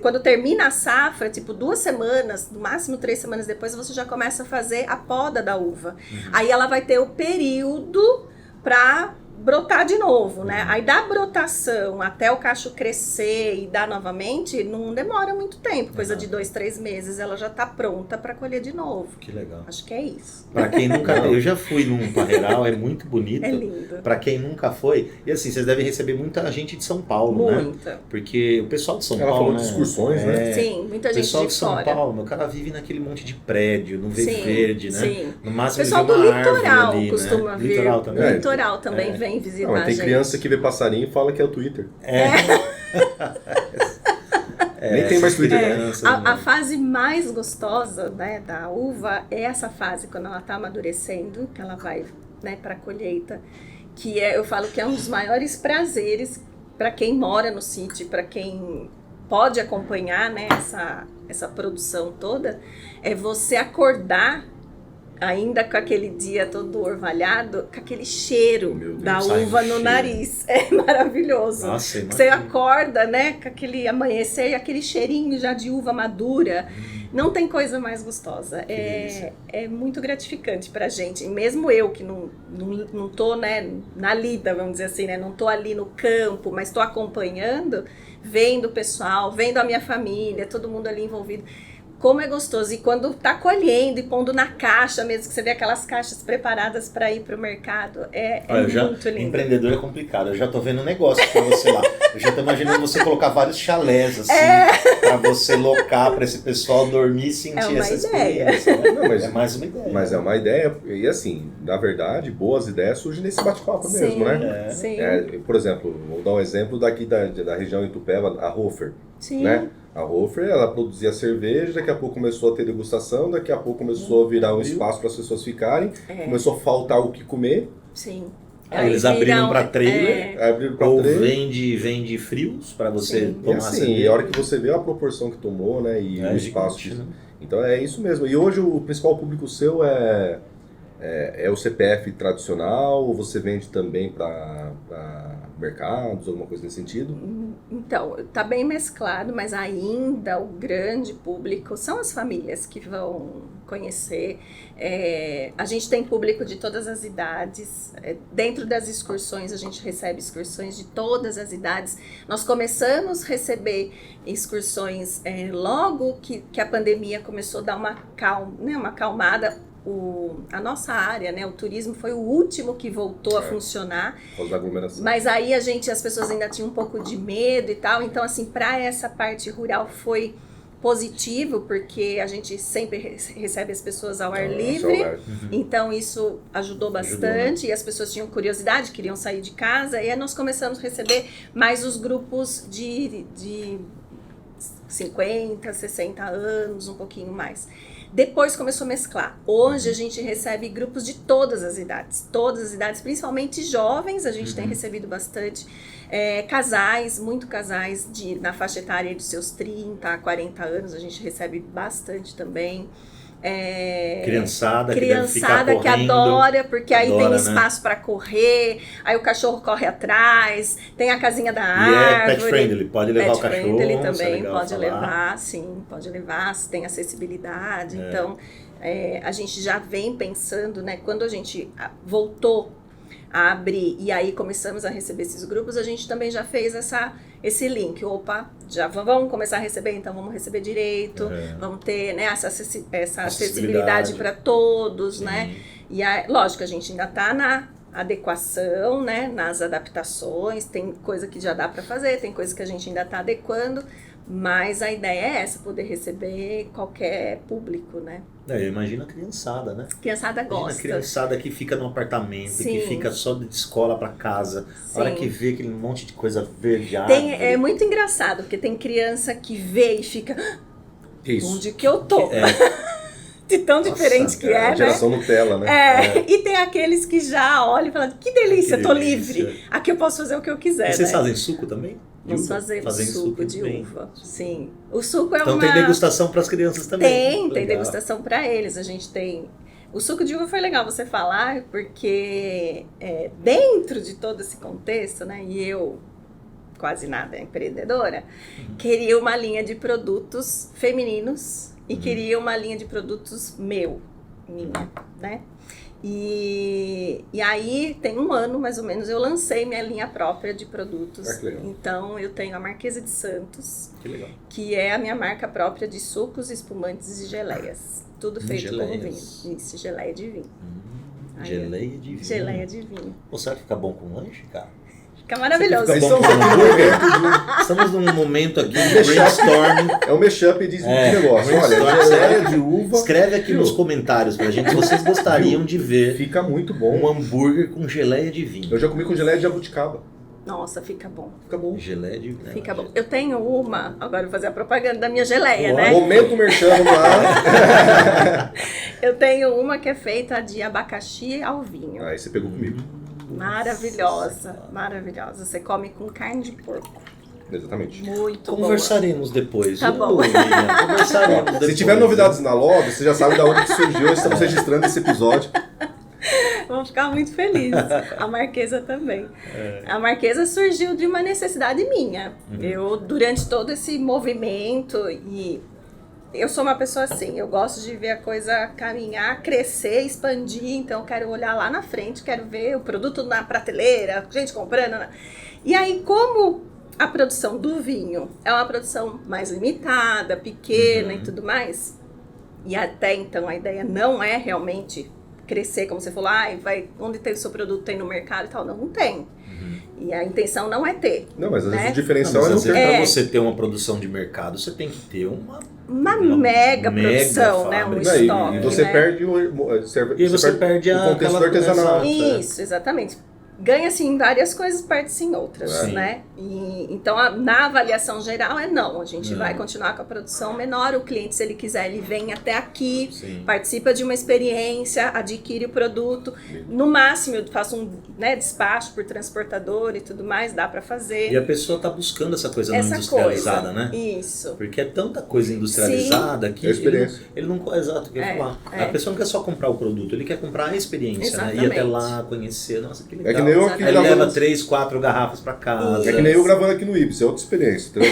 quando termina a safra, tipo 2 semanas, no máximo 3 semanas depois, você já começa a fazer a poda da uva. Aí ela vai ter o período para brotar de novo, né? Aí da brotação até o cacho crescer e dar novamente, não demora muito tempo, coisa de 2, 3 meses, ela já tá pronta para colher de novo. Que legal. Acho que é isso. Para quem nunca, eu já fui num Parreiral, é muito bonito. É lindo. Para quem nunca foi, e assim, vocês devem receber muita gente de São Paulo, muita. Né? Porque o pessoal de São Ela Paulo, falou de excursões, né? Sim, muita gente de fora. O pessoal de São Paulo, o cara vive naquele monte de prédio, não vê verde, né? Sim. No máximo o pessoal ele vê do uma litoral ali, costuma né? vir. Litoral também. Litoral também vem visitar a tem gente. criança que vê passarinho e fala que é o Twitter. Nem tem mais Twitter. A fase mais gostosa, né, da uva é essa fase, quando ela está amadurecendo, que ela vai, né, para a colheita, que eu falo que é um dos maiores prazeres para quem mora no sítio, para quem pode acompanhar, né, essa produção toda, é você acordar ainda com aquele dia todo orvalhado, com aquele cheiro da uva no nariz. É maravilhoso. Nossa, você acorda, né, com aquele amanhecer e aquele cheirinho já de uva madura. Não tem coisa mais gostosa. É muito gratificante pra gente. E mesmo eu que não tô, né, na lida, vamos dizer assim, né, não tô ali no campo, mas tô acompanhando, vendo o pessoal, vendo a minha família, todo mundo ali envolvido. Como é gostoso. E quando tá colhendo e pondo na caixa mesmo, que você vê aquelas caixas preparadas para ir pro mercado, muito lindo. Empreendedor é complicado. Eu já tô vendo um negócio pra você lá. Eu já tô imaginando você colocar vários chalés, assim, pra você locar pra esse pessoal dormir e sentir essa experiência. Né? Não, mas, é mais uma ideia. Mas é uma ideia. E assim, na verdade, boas ideias surgem nesse bate-papo mesmo, né? Sim. Por exemplo, vou dar um exemplo daqui da região de Itupeva, a Hofer. Sim. Né? A Hofer, ela produzia cerveja, daqui a pouco começou a ter degustação, daqui a pouco começou a virar um espaço para as pessoas ficarem, começou a faltar o que comer. Sim. Aí eles abriram para trailer, ou vende frios para você tomar cerveja. E a hora que você vê a proporção que tomou, né, e o espaço. Gigante, né? Então é isso mesmo. E hoje o principal público seu é o CPF tradicional, ou você vende também para mercados, alguma coisa nesse sentido? Então, tá bem mesclado, mas ainda o grande público são as famílias que vão conhecer. A gente tem público de todas as idades. Dentro das excursões, a gente recebe excursões de todas as idades. Nós começamos a receber excursões logo que a pandemia começou a dar uma acalmada. A nossa área, né, o turismo foi o último que voltou a funcionar, mas aí as pessoas ainda tinham um pouco de medo e tal, então assim, para essa parte rural foi positivo, porque a gente sempre recebe as pessoas ao ar livre, então isso ajudou bastante, e as pessoas tinham curiosidade, queriam sair de casa, e aí nós começamos a receber mais os grupos de 50, 60 anos, um pouquinho mais. Depois começou a mesclar. Hoje a gente recebe grupos de todas as idades, principalmente jovens, a gente tem recebido bastante, casais, casais na faixa etária dos seus 30 a 40 anos, a gente recebe bastante também. Criançada que adora, porque aí tem espaço, né, para correr, aí o cachorro corre atrás, tem a casinha da árvore. E pet friendly, pode levar o cachorro. Pet friendly também, pode levar, tem acessibilidade. Então, a gente já vem pensando, né, quando a gente voltou a abrir e aí começamos a receber esses grupos, a gente também já fez esse link. Opa, já vamos começar a receber, então vamos receber direito, vamos ter, né, essa acessibilidade para todos, né? E lógico, a gente ainda está na adequação, né, nas adaptações, tem coisa que já dá para fazer, tem coisa que a gente ainda está adequando, mas a ideia é essa, poder receber qualquer público, né? Eu imagino a criançada, né? Criançada gosta. Imagina a criançada que fica no apartamento, que fica só de escola para casa. A hora que vê aquele monte de coisa verde, é muito engraçado, porque tem criança que vê e fica... Onde que eu tô? De tão diferente que é, né? Geração Nutella, né? E tem aqueles que já olham e falam, que delícia, tô livre. Aqui eu posso fazer o que eu quiser. E vocês fazem suco também? Nós fazemos suco de uva. Sim. O suco então tem degustação para as crianças também. Tem degustação para eles. A gente tem... O suco de uva foi legal você falar, porque dentro de todo esse contexto, né? E eu, quase nada empreendedora, queria uma linha de produtos femininos e queria uma linha de produtos minha, né? E aí, tem um ano, mais ou menos, eu lancei minha linha própria de produtos. Então, eu tenho a Marquesa de Santos, que é a minha marca própria de sucos, espumantes e geleias. Tudo feito com vinho. Isso, geleia de vinho. Geleia de vinho. Geleia de vinho. Será que fica bom com lanche, cara? Fica maravilhoso. Estamos num momento aqui de brainstorming. É um mashup de negócio. Olha, geleia de uva. Escreve aqui nos comentários pra gente se vocês gostariam de ver. Fica muito bom. Um hambúrguer com geleia de vinho. Eu já comi com geleia de jabuticaba. Nossa, fica bom. Fica bom. Geleia de vinho. Fica bom. Eu tenho uma, agora eu vou fazer a propaganda da minha geleia, né? Momento merchan lá. Eu tenho uma que é feita de abacaxi ao vinho. Aí você pegou comigo. Maravilhosa, maravilhosa. Você come com carne de porco. Exatamente. Muito Conversaremos depois. Tá bom. Lilian, conversaremos depois. Se tiver novidades na Love, você já sabe de onde que surgiu. Estamos registrando esse episódio. Vamos ficar muito felizes. A Marquesa também. A Marquesa surgiu de uma necessidade minha. Eu, durante todo esse movimento, e eu sou uma pessoa assim, eu gosto de ver a coisa caminhar, crescer, expandir, então eu quero olhar lá na frente, quero ver o produto na prateleira, gente comprando. Né? E aí, como a produção do vinho é uma produção mais limitada, pequena e tudo mais, e até então a ideia não é realmente crescer, como você falou, onde tem o seu produto, tem no mercado e tal. Não tem. E a intenção não é ter. Não, mas às vezes né? o diferencial é não ter. Para você ter uma produção de mercado, você tem que ter uma mega produção, né? Um fábrica. estoque. E você né? perde o perde o contexto aquela artesanal. coisa. Isso, exatamente. Ganha-se em várias coisas, perde-se em outras, Sim. né? Então, na avaliação geral é não. A gente vai continuar com a produção menor. O cliente, se ele quiser, ele vem até aqui, participa de uma experiência, adquire o produto. No máximo, eu faço um despacho por transportador e tudo mais, dá para fazer. E a pessoa tá buscando essa coisa não Essa industrializada, coisa. né? Isso. Porque é tanta coisa industrializada que ele não... Exato, que eu ia falar. A pessoa não quer só comprar o produto, ele quer comprar a experiência, né? Ir até lá, conhecer, nossa, que legal. É que nem eu aqui Aí ele gravando. leva 3, 4 garrafas pra casa. É que nem eu gravando aqui no Ibis, é outra experiência, entendeu?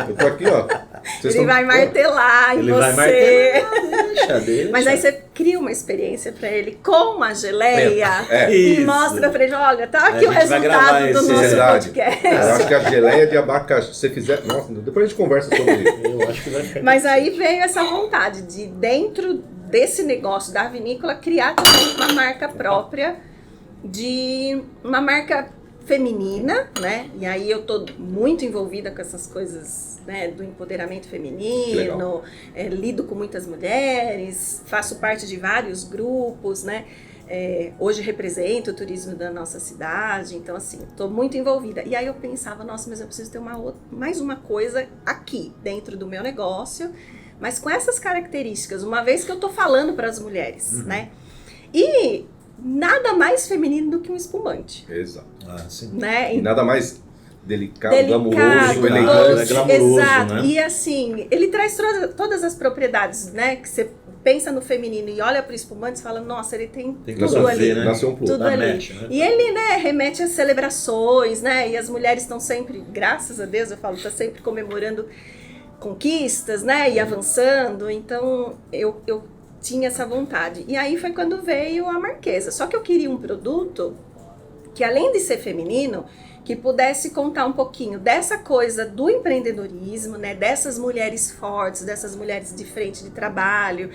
Eu tô aqui, ó. Ele vai martelar em Ele você. vai martelar, deixa. Mas aí você cria uma experiência pra ele com a geleia É. e mostra pra ele, olha, tá aqui o A gente vai gravar resultado do esse, nosso verdade. podcast. Eu acho que a geleia de abacaxi, se você fizer... Nossa, depois a gente conversa sobre isso. Eu acho que vai ficar. Mas aí veio essa vontade de, dentro desse negócio da vinícola, criar também uma marca própria, de uma marca feminina, né? E aí eu tô muito envolvida com essas coisas, né, do empoderamento feminino, lido com muitas mulheres, faço parte de vários grupos, né? Hoje represento o turismo da nossa cidade, então assim, tô muito envolvida. E aí eu pensava, nossa, mas eu preciso ter mais uma coisa aqui, dentro do meu negócio, mas com essas características, uma vez que eu tô falando para as mulheres, né? E nada mais feminino do que um espumante. Exato. Sim. Né? E nada mais delicado, glamouroso, Delicado, elegante. glamouroso, exato. né? E assim, ele traz todas as propriedades, né? Que você pensa no feminino e olha para o espumante e fala, nossa, ele tem tudo tudo ali. né? Nasceu um plus. Tudo ali. Match, né? E ele, né, remete às celebrações, né? E as mulheres estão sempre, graças a Deus, eu falo, tá sempre comemorando conquistas, né? E avançando. Então, eu tinha essa vontade. E aí foi quando veio a Marquesa. Só que eu queria um produto que, além de ser feminino, que pudesse contar um pouquinho dessa coisa do empreendedorismo, né, dessas mulheres fortes, dessas mulheres de frente de trabalho.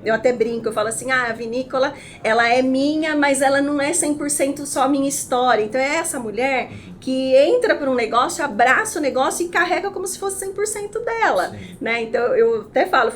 Eu até brinco, eu falo assim, a vinícola, ela é minha, mas ela não é 100% só minha história. Então é essa mulher que entra para um negócio, abraça o negócio e carrega como se fosse 100% dela, né? Então eu até falo,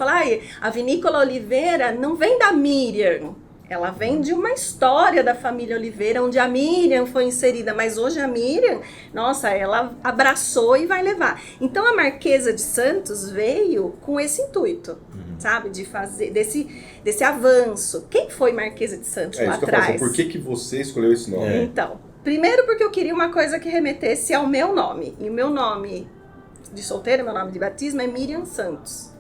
a Vinícola Oliveira não vem da Miriam, ela vem de uma história da família Oliveira, onde a Miriam foi inserida, mas hoje a Miriam, nossa, ela abraçou e vai levar. Então a Marquesa de Santos veio com esse intuito, sabe? De fazer desse avanço. Quem foi Marquesa de Santos lá Isso que eu falo, atrás? por que você escolheu esse nome? Então, primeiro porque eu queria uma coisa que remetesse ao meu nome. E o meu nome de solteira, meu nome de batismo é Miriam Santos.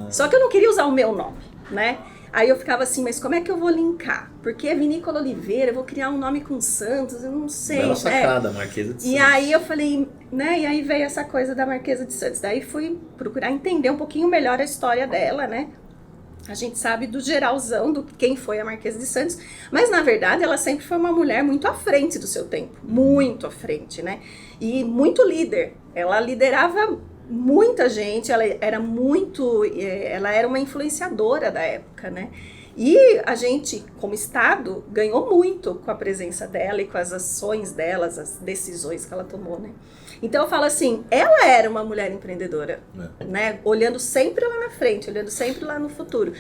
Só que eu não queria usar o meu nome, né? Aí eu ficava assim, mas como é que eu vou linkar? Porque é Vinícola Oliveira, eu vou criar um nome com Santos, eu não sei. Bela sacada, Marquesa de Santos. E aí eu falei, né? E aí veio essa coisa da Marquesa de Santos. Daí fui procurar entender um pouquinho melhor a história dela, né? A gente sabe do geralzão, do quem foi a Marquesa de Santos, mas na verdade ela sempre foi uma mulher muito à frente do seu tempo, muito à frente, né? E muito líder. Ela liderava muita gente, ela era uma influenciadora da época, né? E a gente, como Estado, ganhou muito com a presença dela e com as ações delas, as decisões que ela tomou, né? Então eu falo assim, ela era uma mulher empreendedora, né? Olhando sempre lá na frente, olhando sempre lá no futuro.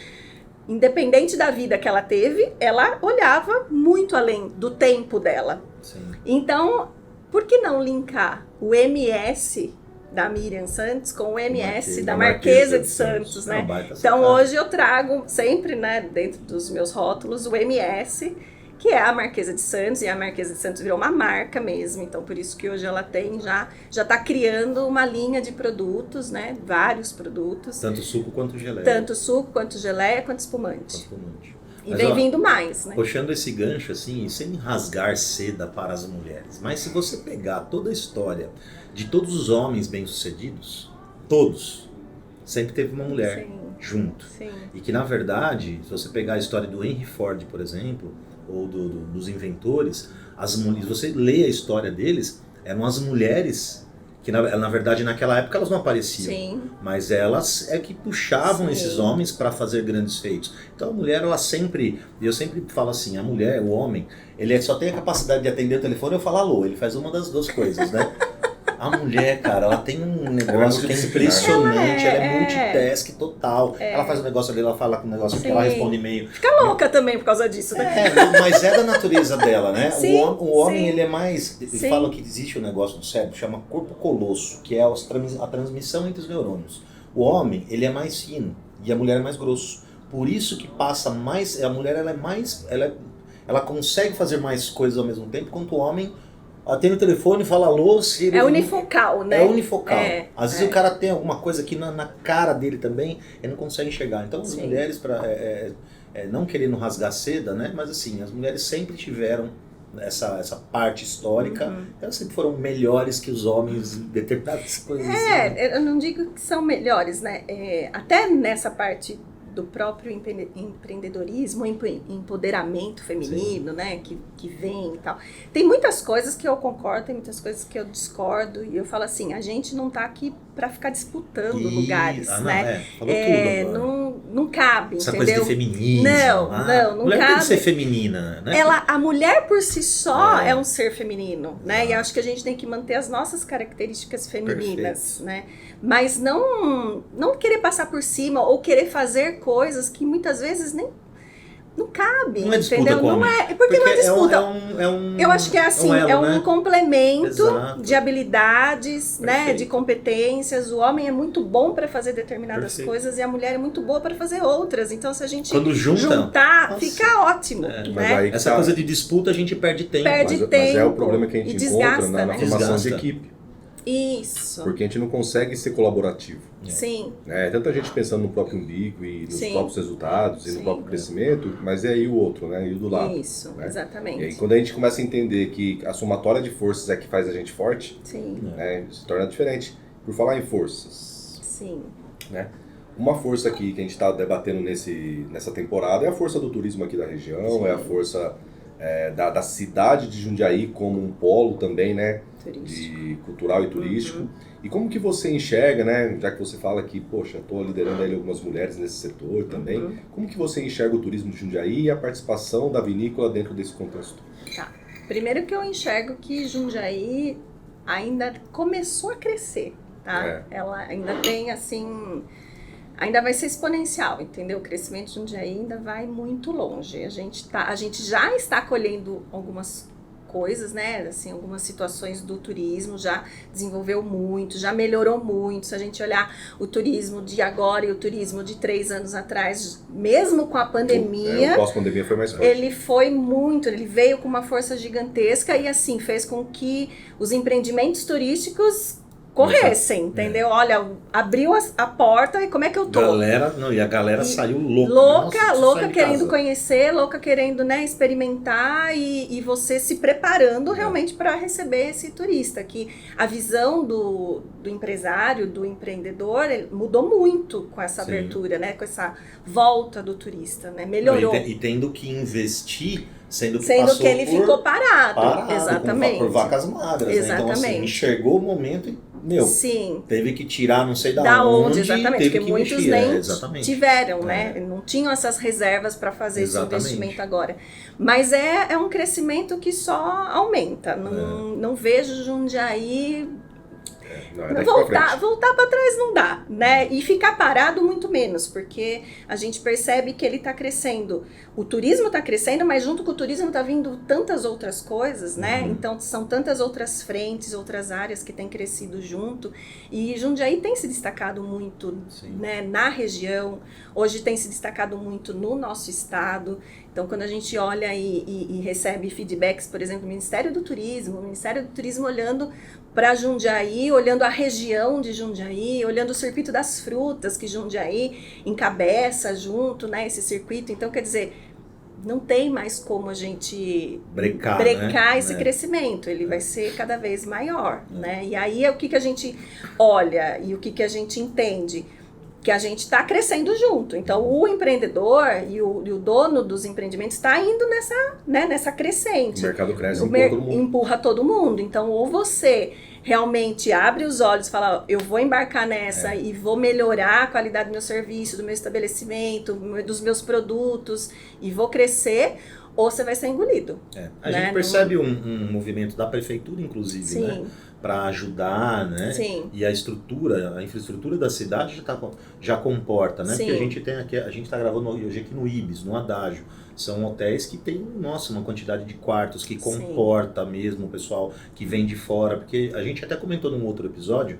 Independente da vida que ela teve, ela olhava muito além do tempo dela. Sim. Então, por que não linkar o MS da Miriam Santos com o MS da Marquesa de Santos, né? Então hoje eu trago sempre, né, dentro dos meus rótulos, o MS, que é a Marquesa de Santos, e a Marquesa de Santos virou uma marca mesmo, então por isso que hoje ela tem já está criando uma linha de produtos, né? Vários produtos. Tanto suco quanto geleia. Tanto suco, quanto geleia, quanto espumante. E Mas, vem vindo mais, né? Puxando esse gancho assim, sem rasgar seda para as mulheres, mas se você pegar toda a história de todos os homens bem-sucedidos, todos, sempre teve uma mulher Sim. junto. Sim. E que, na verdade, se você pegar a história do Henry Ford, por exemplo, ou dos inventores, as mulheres, você lê a história deles, eram as mulheres que, na verdade, naquela época elas não apareciam. Sim. Mas elas é que puxavam Sim. esses homens para fazer grandes feitos. Então a mulher, ela sempre, eu sempre falo assim, a mulher, o homem, ele só tem a capacidade de atender o telefone e eu falar alô, ele faz uma das duas coisas, né? A mulher, cara, ela tem um negócio que é impressionante, ela é multitask total. Ela faz um negócio ali, ela fala com um negócio aqui, ela responde e-mail. Fica louca também por causa disso, né? Mas é da natureza dela, né? Sim, o homem, sim. ele é mais... Eles Sim. falam que existe um negócio no cérebro, chama corpo colosso, que é a transmissão entre os neurônios. O homem, ele é mais fino e a mulher é mais grosso. Por isso que passa mais... A mulher, ela é mais... Ela consegue fazer mais coisas ao mesmo tempo, enquanto o homem... Atende o telefone, fala alô, se ele... É unifocal, né? É unifocal. É, Às vezes o cara tem alguma coisa aqui na cara dele também, ele não consegue enxergar. Então as Sim. mulheres, não querendo rasgar seda, né? Mas assim, as mulheres sempre tiveram essa parte histórica, elas sempre foram melhores que os homens em determinadas coisas. Né? Eu não digo que são melhores, né? Até nessa parte do próprio empreendedorismo, empoderamento feminino, né, que vem e tal. Tem muitas coisas que eu concordo, tem muitas coisas que eu discordo, e eu falo assim, a gente não tá aqui para ficar disputando lugares, né? Falou tudo. Não cabe, essa entendeu? Coisa de feminismo. Não mulher cabe. tem que ser feminina, né? A mulher por si só é um ser feminino, né? E acho que a gente tem que manter as nossas características femininas, né? Mas não querer passar por cima ou querer fazer coisas que muitas vezes nem não cabe, não é disputa entendeu? Com não homem. é, porque não é disputa. Eu acho que é assim, elo, um né? complemento Exato. de habilidades, né, de competências. O homem é muito bom para fazer determinadas coisas e a mulher é muito boa para fazer outras. Então, se a gente quando juntar, fica ótimo. Mas né? aí essa coisa de disputa a gente perde tempo. Mas é o problema que a gente encontra na né? formação de equipe. Isso. Porque a gente não consegue ser colaborativo. Sim. Tanta gente pensando no próprio umbigo e nos próprios resultados e no próprio crescimento, mas é aí o outro, né? E o do lado. Isso, né? exatamente. E aí quando a gente começa a entender que a somatória de forças é que faz a gente forte, se torna diferente. Por falar em forças. Sim. Né? Uma força aqui que a gente está debatendo nessa temporada é a força do turismo aqui da região, é a força da cidade de Jundiaí como um polo também, né? De cultural e turístico. E como que você enxerga, né? Já que você fala que, poxa, estou liderando aí algumas mulheres nesse setor também, como que você enxerga o turismo de Jundiaí e a participação da vinícola dentro desse contexto? Tá. Primeiro que eu enxergo que Jundiaí ainda começou a crescer, tá? Ela ainda tem, assim... Ainda vai ser exponencial, entendeu? O crescimento de Jundiaí ainda vai muito longe. A gente já está colhendo algumas coisas, né? Assim, algumas situações do turismo, já desenvolveu muito, já melhorou muito. Se a gente olhar o turismo de agora e o turismo de 3 anos atrás, mesmo com a pandemia... O pós-pandemia foi mais forte. Ele veio com uma força gigantesca e, assim, fez com que os empreendimentos turísticos corressem, entendeu? Olha, abriu a porta e como é que eu tô? E a galera saiu louca. Louca querendo conhecer, louca querendo, né, experimentar e você se preparando realmente para receber esse turista. Que a visão do empresário, do empreendedor, mudou muito com essa abertura, né, com essa volta do turista, né, melhorou. E tendo que investir, sendo que ele ficou parado exatamente. Por vacas magras, exatamente. Né? Então, assim, enxergou o momento e, Sim. teve que tirar não sei da onde, exatamente, teve porque que muitos investir. nem tiveram, né? Não tinham essas reservas para fazer esse investimento agora. Mas é um crescimento que só aumenta. Não vejo Jundiaí... Voltar para trás não dá, né? E ficar parado muito menos, porque a gente percebe que ele está crescendo. O turismo está crescendo, mas junto com o turismo está vindo tantas outras coisas, né? Então são tantas outras frentes, outras áreas que têm crescido junto. E Jundiaí tem se destacado muito, né, na região. Hoje tem se destacado muito no nosso estado. Então, quando a gente olha e recebe feedbacks, por exemplo, do Ministério do Turismo olhando para Jundiaí, olhando a região de Jundiaí, olhando o circuito das frutas que Jundiaí encabeça junto, né, esse circuito. Então, quer dizer, não tem mais como a gente brecar né? Esse crescimento, ele vai ser cada vez maior, né? E aí é o que a gente olha e o que a gente entende, que a gente está crescendo junto. Então, o empreendedor e o dono dos empreendimentos está indo nessa crescente. O mercado cresce, empurra todo mundo. Então, ou você realmente abre os olhos e fala, eu vou embarcar nessa e vou melhorar a qualidade do meu serviço, do meu estabelecimento, dos meus produtos e vou crescer, ou você vai ser engolido. A gente percebe um movimento da prefeitura, inclusive, Sim. né? Para ajudar, né? Sim. E a infraestrutura da cidade já comporta, né? Sim. Porque a gente está gravando hoje aqui no Ibis, no Adágio. São hotéis que tem, uma quantidade de quartos que comporta mesmo o pessoal que vem de fora. Porque a gente até comentou num outro episódio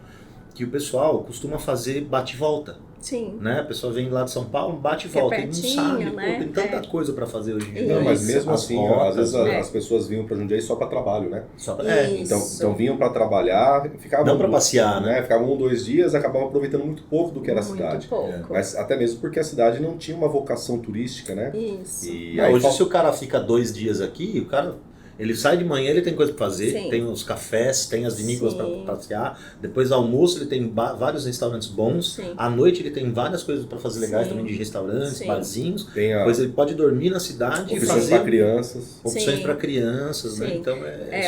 que o pessoal costuma fazer bate-volta. Sim. Né? A pessoa vem lá de São Paulo, bate e volta, e não sabe, né? Tem tanta coisa para fazer hoje em dia. Não, mas mesmo assim, rotas, às vezes as pessoas vinham para Jundiaí só para trabalho, né? Isso. Então vinham para trabalhar, ficavam... Não para passear, né? Ficavam 1 ou 2 dias, acabavam aproveitando muito pouco do que era a cidade. Pouco. Mas até mesmo porque a cidade não tinha uma vocação turística, né? Isso. E hoje se o cara fica 2 dias aqui, o cara... Ele sai de manhã, ele tem coisa para fazer, Sim. tem os cafés, tem as vinícolas para passear. Depois do almoço ele tem vários restaurantes bons. Sim. À noite ele tem várias coisas para fazer legais também de restaurantes, barzinhos. Depois ele pode dormir na cidade e fazer para crianças. Opções para crianças, né? Então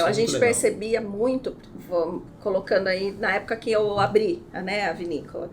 a gente percebia muito, colocando aí, na época que eu abri, né, a vinícola,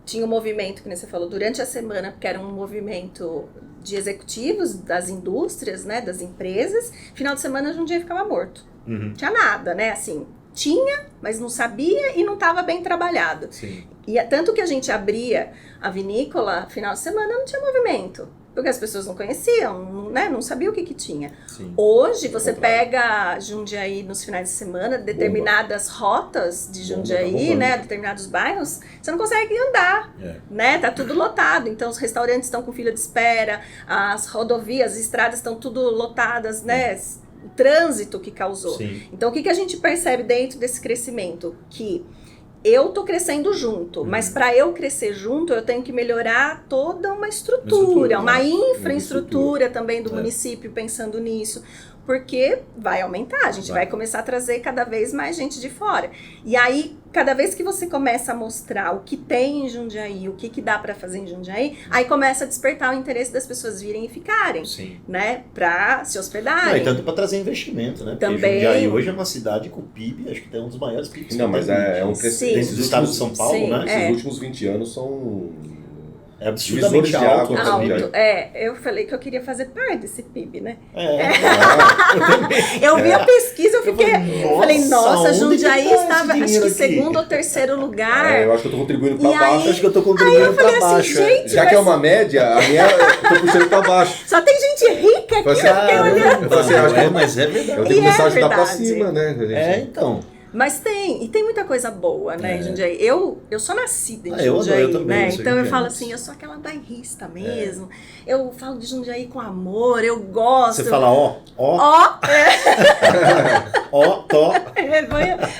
tinha um movimento, que nem você falou, durante a semana, porque era um movimento de executivos das indústrias, né, das empresas. Final de semana, Jundiaí ficava morto. Não tinha nada, né, assim, tinha, mas não sabia e não estava bem trabalhado. Sim. E tanto que a gente abria a vinícola, final de semana não tinha movimento. Porque as pessoas não conheciam, né? Não sabiam o que tinha. Sim. Hoje, você pega Jundiaí nos finais de semana, determinadas rotas de Jundiaí, né? Determinados bairros, você não consegue andar, né? Tá tudo lotado. Então, os restaurantes estão com fila de espera, as rodovias, as estradas estão tudo lotadas, né? O trânsito que causou. Sim. Então, o que a gente percebe dentro desse crescimento? Que eu tô crescendo junto, mas para eu crescer junto, eu tenho que melhorar toda uma estrutura, uma infraestrutura também do município, pensando nisso, porque vai aumentar, a gente vai começar a trazer cada vez mais gente de fora. E aí, cada vez que você começa a mostrar o que tem em Jundiaí, o que dá para fazer em Jundiaí, aí começa a despertar o interesse das pessoas virem e ficarem, né, para se hospedarem. E tanto para trazer investimento, né? Porque também. Jundiaí hoje é uma cidade com PIB, acho que tem um dos maiores PIBs. Não, mas é um crescimento. Desses estados de São Paulo, né? Esses últimos 20 anos são... É absurdamente alto. Eu falei que eu queria fazer parte desse PIB, né? Eu vi a pesquisa, eu falei, nossa, Jundiaí estava, acho que segundo ou terceiro lugar. Eu acho que eu tô contribuindo pra baixo. Acho que eu tô contribuindo pra baixo. Gente, já que é uma média, a minha eu tô puxando pra baixo. Só tem gente rica aqui, eu fiquei olhando. Mas é verdade. Eu tenho que começar a ajudar pra cima, né? Então... Mas tem muita coisa boa, né, em Jundiaí. Eu sou nascida em Jundiaí, eu também, né? Então eu falo assim, eu sou aquela bairrista mesmo. Eu falo de Jundiaí com amor, eu gosto. Você fala ó.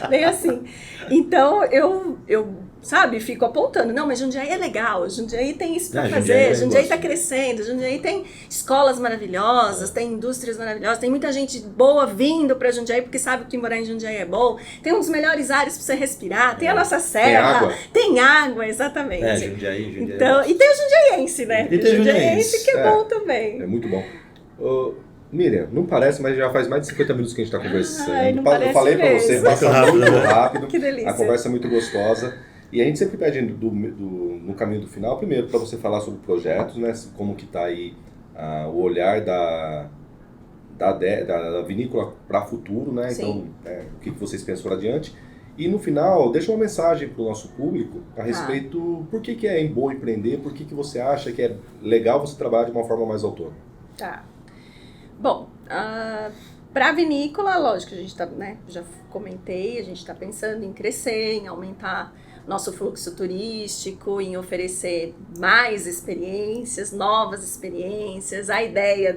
Bem assim. Então eu sabe, fico apontando, não, mas Jundiaí é legal, Jundiaí tem isso pra fazer, Jundiaí tá crescendo, Jundiaí tem escolas maravilhosas, tem indústrias maravilhosas, tem muita gente boa vindo pra Jundiaí porque sabe que morar em Jundiaí é bom, tem uns melhores ares pra você respirar, tem a nossa serra, tem água, exatamente. Jundiaí. Então, e tem o jundiaense, né? E tem o jundiaense que é bom também. É muito bom. Miriam, não parece, mas já faz mais de 50 minutos que a gente está conversando. Eu falei para você, passa muito rápido. Que delícia. A conversa é muito gostosa. E a gente sempre pede no caminho do final, primeiro, para você falar sobre projetos, né? Como que está aí o olhar da vinícola para o futuro, né? Sim. Então, o que vocês pensam para adiante. E no final, deixa uma mensagem para o nosso público a respeito por que é bom empreender, por que você acha que é legal você trabalhar de uma forma mais autônoma. Tá. Bom, Para a vinícola, lógico, a gente está, né, já comentei, a gente está pensando em crescer, em aumentar nosso fluxo turístico, em oferecer mais experiências, novas experiências. A ideia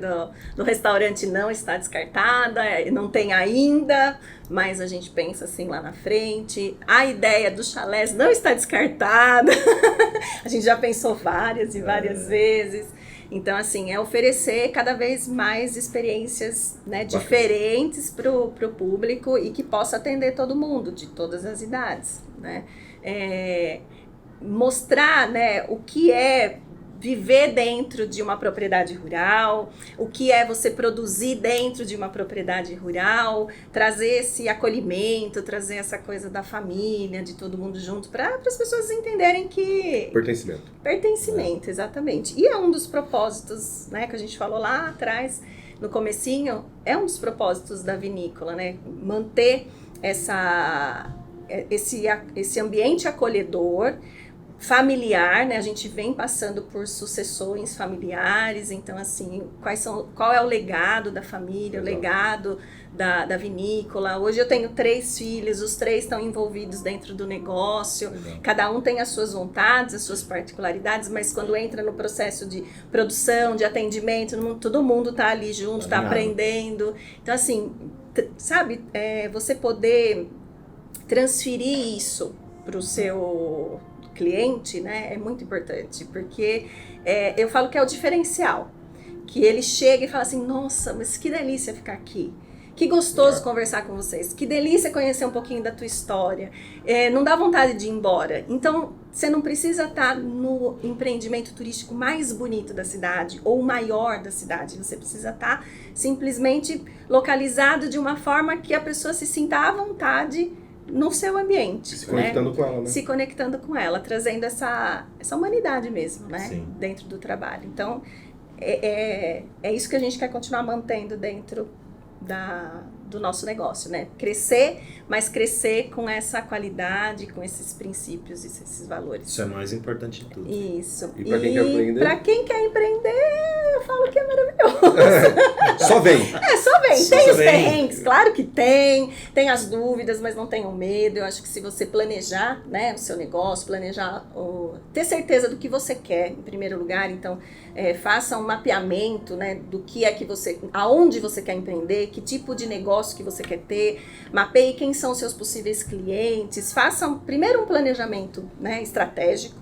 do restaurante não está descartada, não tem ainda, mas a gente pensa assim lá na frente. A ideia dos chalés não está descartada, a gente já pensou várias e várias vezes. Então, assim, é oferecer cada vez mais experiências, né, diferentes para o público e que possa atender todo mundo, de todas as idades, né? Mostrar, né, o que é viver dentro de uma propriedade rural, o que é você produzir dentro de uma propriedade rural, trazer esse acolhimento, trazer essa coisa da família, de todo mundo junto, para as pessoas entenderem que... Pertencimento, exatamente. E é um dos propósitos, né, que a gente falou lá atrás, no comecinho, é um dos propósitos da vinícola, né, manter esse ambiente acolhedor, familiar, né? A gente vem passando por sucessões familiares, então assim, qual é o legado da família, o legado da vinícola. Hoje eu tenho 3 filhos, os 3 estão envolvidos dentro do negócio, cada um tem as suas vontades, as suas particularidades, mas quando entra no processo de produção, de atendimento, todo mundo está ali junto, está aprendendo. Então assim, sabe, você poder transferir isso para o seu cliente, né, é muito importante, porque eu falo que é o diferencial, que ele chega e fala assim, nossa, mas que delícia ficar aqui, que gostoso conversar com vocês, que delícia conhecer um pouquinho da tua história, não dá vontade de ir embora. Então, você não precisa estar no empreendimento turístico mais bonito da cidade, ou maior da cidade, você precisa estar simplesmente localizado de uma forma que a pessoa se sinta à vontade no seu ambiente. Se conectando com ela, né? Se conectando com ela, trazendo essa humanidade mesmo, né? Sim. Dentro do trabalho. Então, é isso que a gente quer continuar mantendo dentro do nosso negócio, né? Crescer, mas crescer com essa qualidade, com esses princípios e esses valores. Isso é mais importante de tudo. Isso. E para quem quer empreender? Para quem quer empreender, eu falo que é maravilhoso. Só vem. Só vem. Tem os perrengues, claro que tem as dúvidas, mas não tenham medo. Eu acho que se você planejar, né, o seu negócio, ter certeza do que você quer, em primeiro lugar, então faça um mapeamento, né, do que é que aonde você quer empreender, que tipo de negócio que você quer ter, mapeie quem são os seus possíveis clientes, faça primeiro um planejamento, né, estratégico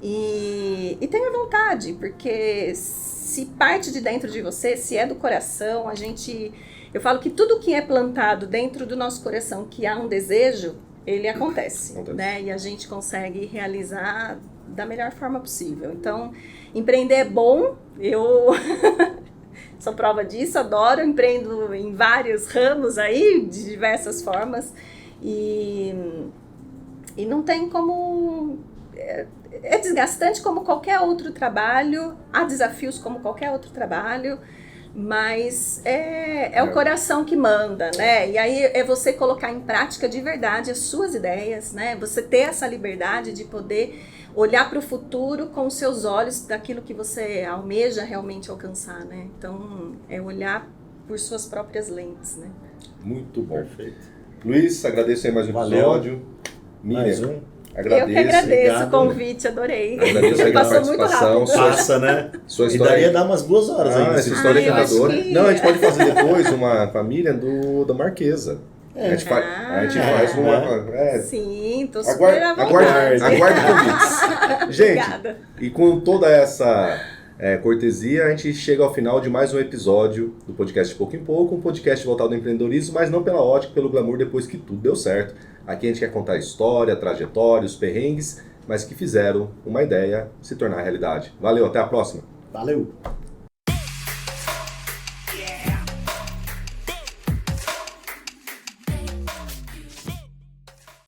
e tenha vontade, porque se parte de dentro de você, se é do coração, eu falo que tudo que é plantado dentro do nosso coração, que há um desejo, ele acontece. Né? E a gente consegue realizar da melhor forma possível. Então, empreender é bom, eu sou prova disso, adoro, empreendo em vários ramos aí, de diversas formas, e não tem como... É desgastante como qualquer outro trabalho, há desafios como qualquer outro trabalho, mas é o coração que manda, né? E aí é você colocar em prática de verdade as suas ideias, né? Você ter essa liberdade de poder olhar para o futuro com os seus olhos daquilo que você almeja realmente alcançar, né? Então, é olhar por suas próprias lentes, né? Muito bom. Perfeito. Luiz, agradeço aí mais um episódio. Mais um. Eu que agradeço o convite, adorei. Agradeço a Passou muito rápido. Passa, né? Sua E história... daria dar umas 2 horas ainda. Essa história é encantadora. que... Não, a gente pode fazer depois uma família da Marquesa. A gente faz uma... Sim, tô super à vontade. Aguarde convites. Gente, Obrigada. E com toda essa cortesia, a gente chega ao final de mais um episódio do podcast De Pouco em Pouco, um podcast voltado ao empreendedorismo, mas não pela ótica, pelo glamour depois que tudo deu certo. Aqui a gente quer contar a história, a trajetória, os perrengues, mas que fizeram uma ideia se tornar realidade. Valeu, até a próxima. Valeu!